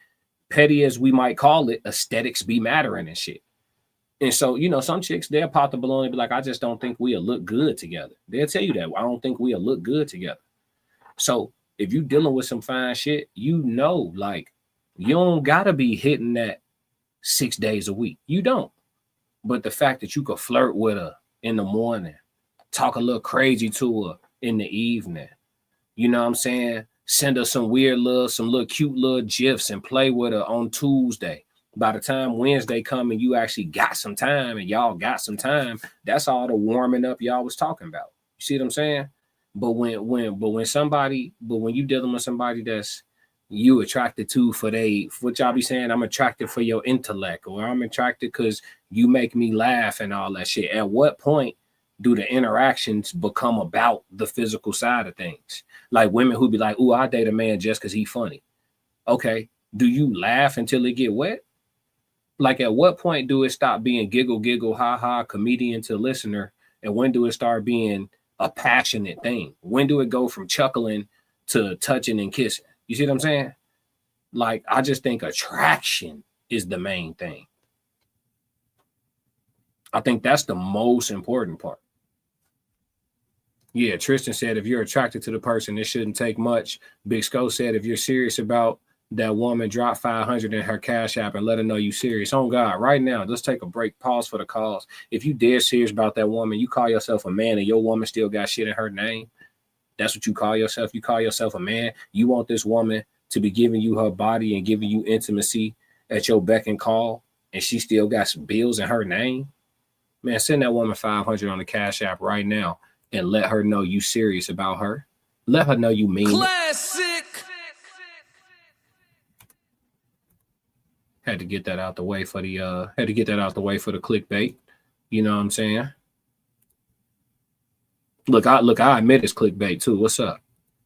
Petty as we might call it, aesthetics be mattering and shit. And so, you know, some chicks, they'll pop the balloon and be like, I just don't think we'll look good together. They'll tell you that. I don't think we'll look good together. So if you're dealing with some fine shit, you know, like, you don't got to be hitting that 6 days a week. You don't. But the fact that you could flirt with her in the morning, talk a little crazy to her in the evening, you know what I'm saying? Send her some little cute little gifs and play with her on Tuesday. By the time Wednesday come and you actually got some time and y'all got some time, that's all the warming up y'all was talking about. You see what I'm saying? But when you dealing with somebody that's you attracted to for what y'all be saying, I'm attracted for your intellect, or I'm attracted because you make me laugh and all that shit. At what point do the interactions become about the physical side of things? Like women who be like, ooh, I date a man just because he funny. Okay, do you laugh until it get wet? Like at what point do it stop being giggle, giggle, ha ha, comedian to listener? And when do it start being a passionate thing? When do it go from chuckling to touching and kissing? You see what I'm saying? Like, I just think attraction is the main thing. I think that's the most important part. Yeah, Tristan said, if you're attracted to the person, it shouldn't take much. Big Sco said, if you're serious about that woman, drop 500 in her Cash App and let her know you serious. Oh God, right now, let's take a break. Pause for the calls. If you dead serious about that woman, you call yourself a man and your woman still got shit in her name. That's what you call yourself. You call yourself a man. You want this woman to be giving you her body and giving you intimacy at your beck and call, and she still got some bills in her name. Man, send that woman 500 on the Cash App right now and let her know you serious about her. Let her know you mean Classic. it. Had to get that out the way for the clickbait. You know what I'm saying? Look, I admit it's clickbait too. What's up?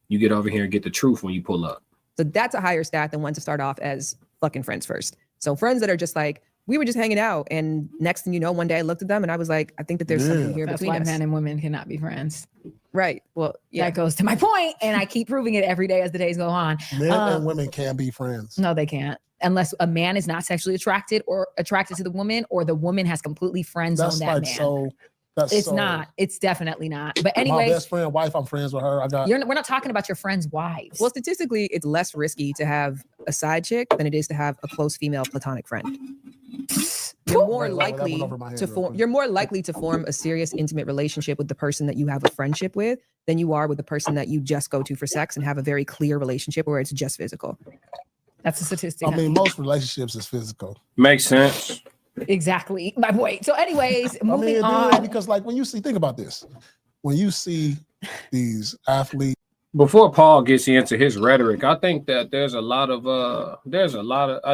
You get over here and get the truth when you pull up. So that's a higher stat than one to start off as fucking friends first. So friends that are just like, we were just hanging out, and next thing you know, one day I looked at them and I was like, I think that there's something here That's between why us. men and women cannot be friends. Right. Well, yeah. That goes to my point, and I keep proving it every day as the days go on. Men and women can't be friends. No, they can't. Unless a man is not sexually attracted to the woman, or the woman has completely friend zoned that like man. So it's not. It's definitely not. But anyway, my best friend wife, I'm friends with her. We're not talking about your friends' wives. Well, statistically, it's less risky to have a side chick than it is to have a close female platonic friend. You're more likely to form a serious, intimate relationship with the person that you have a friendship with than you are with the person that you just go to for sex and have a very clear relationship where it's just physical. That's a statistic. I mean, most relationships is physical. Makes sense. Exactly, my boy. So, anyways, I mean, moving it on. is, because like when you see, think about this, when you see these athletes. Before Paul gets into his rhetoric, I think that there's a lot of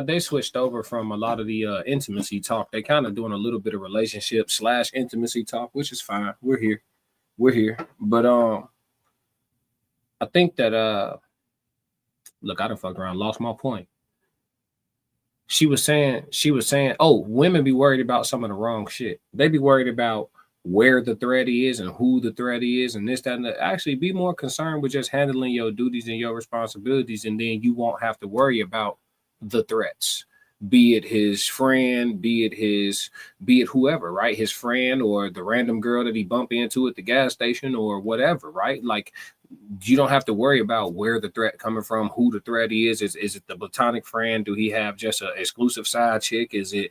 they switched over from a lot of the intimacy talk. They kind of doing a little bit of relationship / intimacy talk, which is fine. We're here. But I think that look, I done fucked around, lost my point. She was saying, oh, women be worried about some of the wrong shit. They be worried about where the threat is and who the threat is and this, that, and that. Actually, be more concerned with just handling your duties and your responsibilities, and then you won't have to worry about the threats. Be it his friend, be it whoever, right? His friend or the random girl that he bumped into at the gas station or whatever, right? Like, you don't have to worry about where the threat coming from, who the threat is. Is it the platonic friend? Do he have just an exclusive side chick? Is it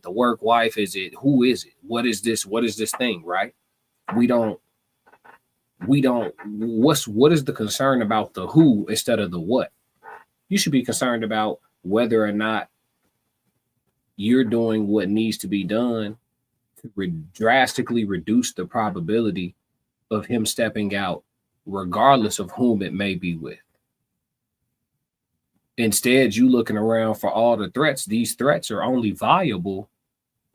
the work wife? Who is it? What is this thing, right? What is the concern about the who instead of the what? You should be concerned about whether or not you're doing what needs to be done to drastically reduce the probability of him stepping out, regardless of whom it may be with. Instead, you looking around for all the threats. These threats are only viable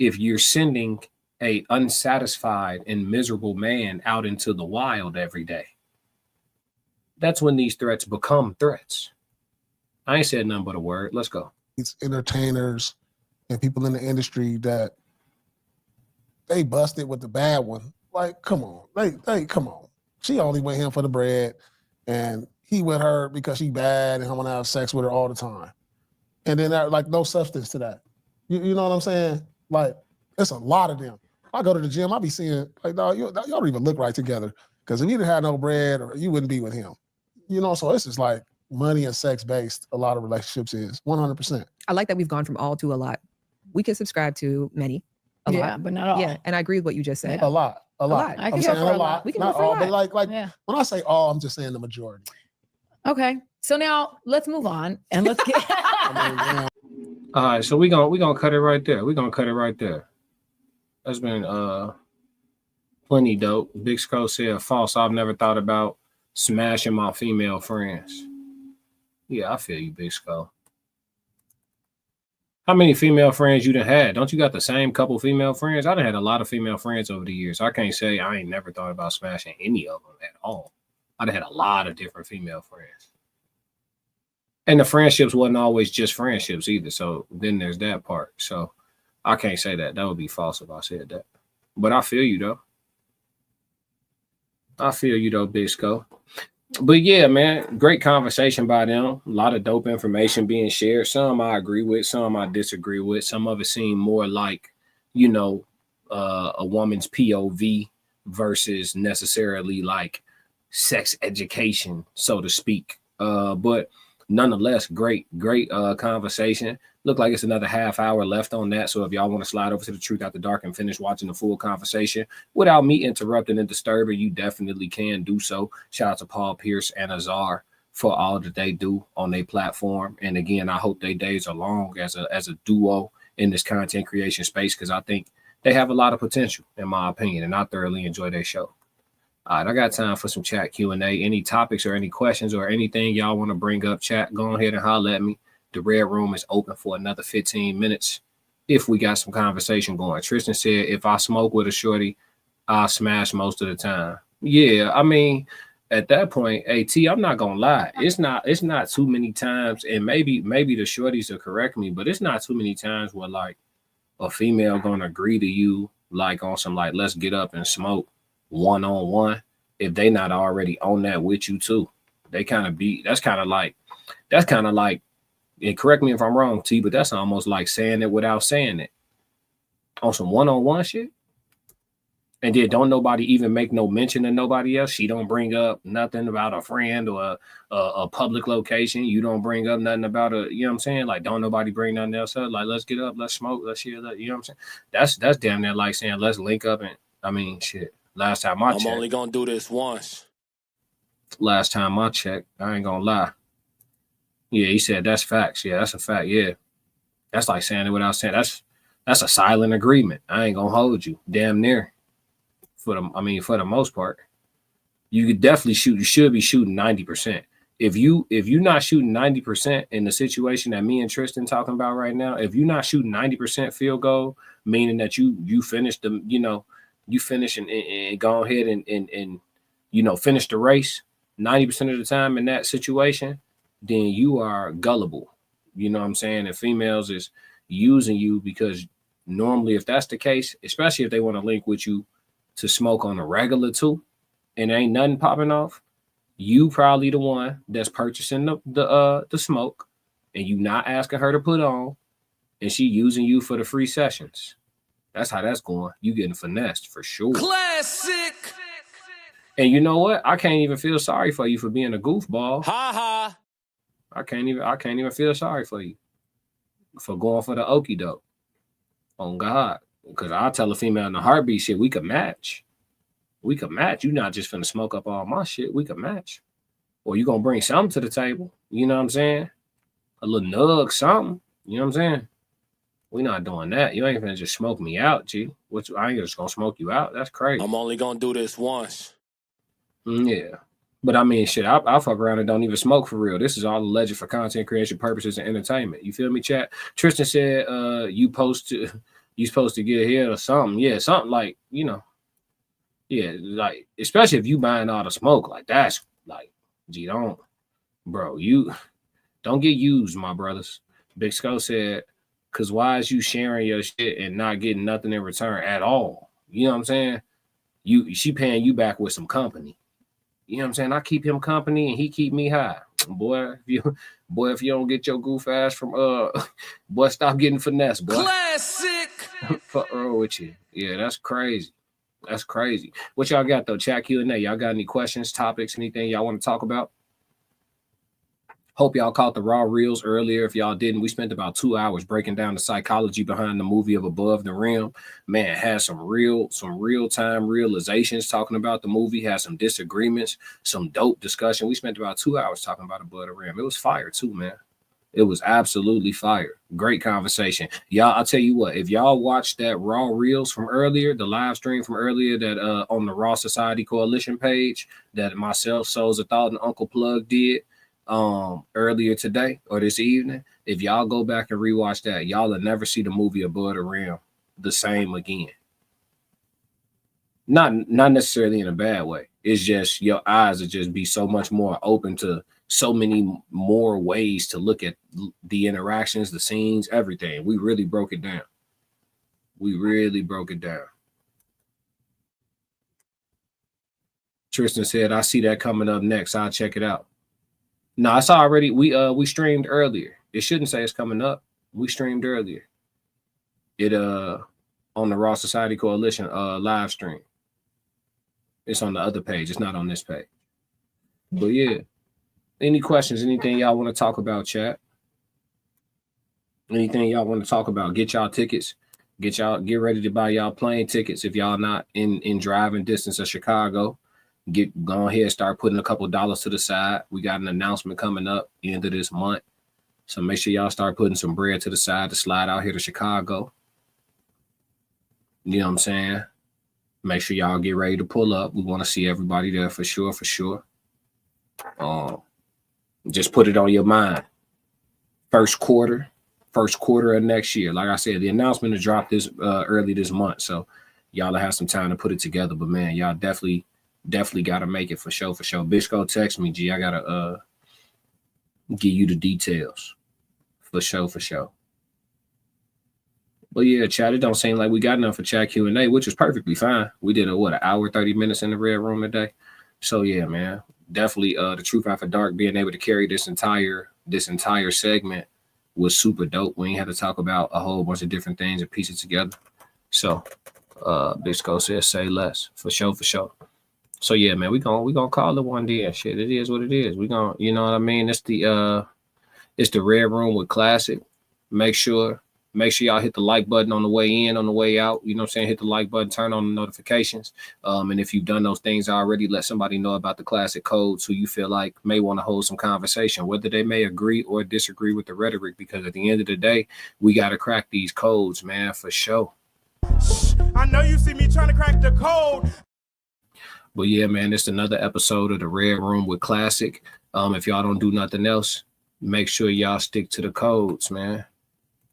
if you're sending a unsatisfied and miserable man out into the wild every day. That's when these threats become threats. I ain't said nothing but a word. Let's go. It's entertainers and people in the industry that they busted with the bad one. Like, come on. They come on. She only went him for the bread, and he with her because she bad and I want to have sex with her all the time. And then like no substance to that. You know what I'm saying? Like, it's a lot of them. I go to the gym, I be seeing, like, no, y'all don't even look right together. Because if you didn't have no bread, or you wouldn't be with him. You know, so it's just like money and sex based, a lot of relationships is 100%. I like that we've gone from all to a lot. We can subscribe to many. A lot. But not all. Yeah, and I agree with what you just said. A lot. I can go for a lot. We can not go for all, a but lot. like when I say all, I'm just saying the majority. Okay, so now let's move on and let's get. All right, so we gonna cut it right there. That's been plenty dope. Big Skull said false. I've never thought about smashing my female friends. Yeah, I feel you, Big Skull. How many female friends you done had? Don't you got the same couple female friends? I done had a lot of female friends over the years. I can't say I ain't never thought about smashing any of them at all. I done had a lot of different female friends. And the friendships wasn't always just friendships either. So then there's that part. So I can't say that. That would be false if I said that. But I feel you, though. Big Skull. But yeah, man, great conversation by them. A lot of dope information being shared. Some I agree with, some I disagree with. Some of it seemed more like, a woman's POV versus necessarily like sex education, so to speak. But nonetheless, great conversation. Look like it's another half hour left on that. So if y'all want to slide over to the Truth After Dark and finish watching the full conversation without me interrupting and disturbing, you definitely can do so. Shout out to Paul Pierce and Azar for all that they do on their platform. And again, I hope their days are long as a duo in this content creation space, because I think they have a lot of potential, in my opinion, and I thoroughly enjoy their show. All right, I got time for some chat Q&A. Any topics or any questions or anything y'all want to bring up, chat, go ahead and holler at me. The Red Room is open for another 15 minutes if we got some conversation going. Tristan said, if I smoke with a shorty, I'll smash most of the time. Yeah, I mean, at that point, AT, I'm not gonna lie. It's not too many times, and maybe the shorties will correct me, but it's not too many times where like a female gonna agree to you like on some like let's get up and smoke one-on-one if they not already on that with you too. They kind of that's kind of like, and correct me if I'm wrong, T, but that's almost like saying it without saying it on some one-on-one shit. And then don't nobody even make no mention of nobody else. She don't bring up nothing about a friend or a public location. You don't bring up nothing about you know what I'm saying? Like, don't nobody bring nothing else up. Like, let's get up, let's smoke, let's share that. You know what I'm saying? That's damn near like saying, let's link up. And I mean, shit, last time I checked. I'm only going to do this once. Last time I checked, I ain't gonna lie. Yeah, he said that's facts. Yeah, that's a fact. Yeah. That's like saying it without saying. That's a silent agreement. I ain't gonna hold you. Damn near. For the most part. You could definitely shoot. You should be shooting 90%. If you're not shooting 90% in the situation that me and Tristan talking about right now, if you're not shooting 90% field goal, meaning that you finish the, you finish and go ahead and finish the race 90% of the time in that situation, then you are gullible. You know what I'm saying? And females is using you because normally if that's the case, especially if they want to link with you to smoke on a regular too, and ain't nothing popping off, you probably the one that's purchasing the smoke, and you not asking her to put on, and she using you for the free sessions. That's how that's going. You getting finessed for sure. Classic. And you know what? I can't even feel sorry for you for being a goofball. Ha ha. I can't even feel sorry for you for going for the okie doke. On God, because I'll tell a female in a heartbeat, shit, we could match. We could match. You not just finna smoke up all my shit. We could match. Or you gonna bring something to the table. You know what I'm saying? A little nug, something. You know what I'm saying? We not doing that. You ain't finna just smoke me out, G. I ain't just gonna smoke you out. That's crazy. I'm only gonna do this once. Yeah. But I mean, shit, I fuck around and don't even smoke for real. This is all alleged for content creation purposes and entertainment. You feel me, chat? Tristan said you supposed to get here or something. Yeah, something like, yeah, like, especially if you buying all the smoke, like that's like, gee, you don't get used, my brothers. Big Skull said, cause why is you sharing your shit and not getting nothing in return at all? You know what I'm saying? She paying you back with some company. You know what I'm saying? I keep him company and he keep me high. Boy, if you don't get your goof ass from boy, stop getting finesse, boy. Classic. Fuck wrong with you. Yeah, that's crazy. That's crazy. What y'all got though? Chat Q&A. Y'all got any questions, topics, anything y'all want to talk about? Hope y'all caught the raw reels earlier. If y'all didn't, we spent about 2 hours breaking down the psychology behind the movie of Above the Rim. Man, had some real-time realizations talking about the movie, had some disagreements, some dope discussion. We spent about 2 hours talking about Above the Rim. It was fire too, man. It was absolutely fire. Great conversation. Y'all, I'll tell you what, if y'all watched that raw reels from earlier, the live stream from earlier that on the Raw Society Coalition page that myself, Souls of Thought, and Uncle Plug did earlier today or this evening, if y'all go back and rewatch that, y'all will never see the movie Above the Rim the same again. Not necessarily in a bad way. It's just your eyes will just be so much more open to so many more ways to look at the interactions, the scenes, everything. We really broke it down. Tristan said, I see that coming up next. I'll check it out. No, it's already, we streamed earlier. It shouldn't say it's coming up. We streamed earlier. It on the Raw Society Coalition live stream. It's on the other page. It's not on this page. But yeah. Any questions? Anything y'all want to talk about, chat? Anything y'all want to talk about? Get y'all tickets. Get ready to buy y'all plane tickets if y'all not in driving distance of Chicago. Go ahead, start putting a couple dollars to the side. We got an announcement coming up the end of this month. So make sure y'all start putting some bread to the side to slide out here to Chicago. You know what I'm saying? Make sure y'all get ready to pull up. We want to see everybody there for sure. Just put it on your mind. First quarter of next year. Like I said, the announcement is dropped this early this month. So y'all will have some time to put it together. But man, y'all definitely gotta make it for sure. Bitch, go text me, G. I gotta give you the details. For sure. But yeah, chat, it don't seem like we got enough for chat Q&A, which is perfectly fine. We did an hour, 30 minutes in the red room today. So yeah, man, definitely the Truth After Dark being able to carry this entire segment was super dope. We ain't had to talk about a whole bunch of different things and piece it together. So Big Skull says say less. For sure. So yeah, man, we gonna call it one day. Shit, it is what it is. We gonna, you know what I mean? It's the red room with Classic. Make sure Make sure y'all hit the like button on the way in, on the way out. You know what I'm saying? Hit the like button, turn on the notifications. And if you've done those things already, let somebody know about the classic codes who you feel like may want to hold some conversation, whether they may agree or disagree with the rhetoric, because at the end of the day, we got to crack these codes, man, for sure. I know you see me trying to crack the code. But yeah, man, it's another episode of the Red Room with Classic. If y'all don't do nothing else, make sure y'all stick to the codes, man.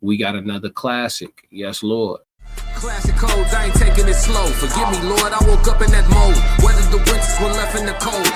We got another classic. Yes, Lord. Classic codes, I ain't taking it slow. Forgive me, Lord, I woke up in that mode. Weathered the winters when left in the cold.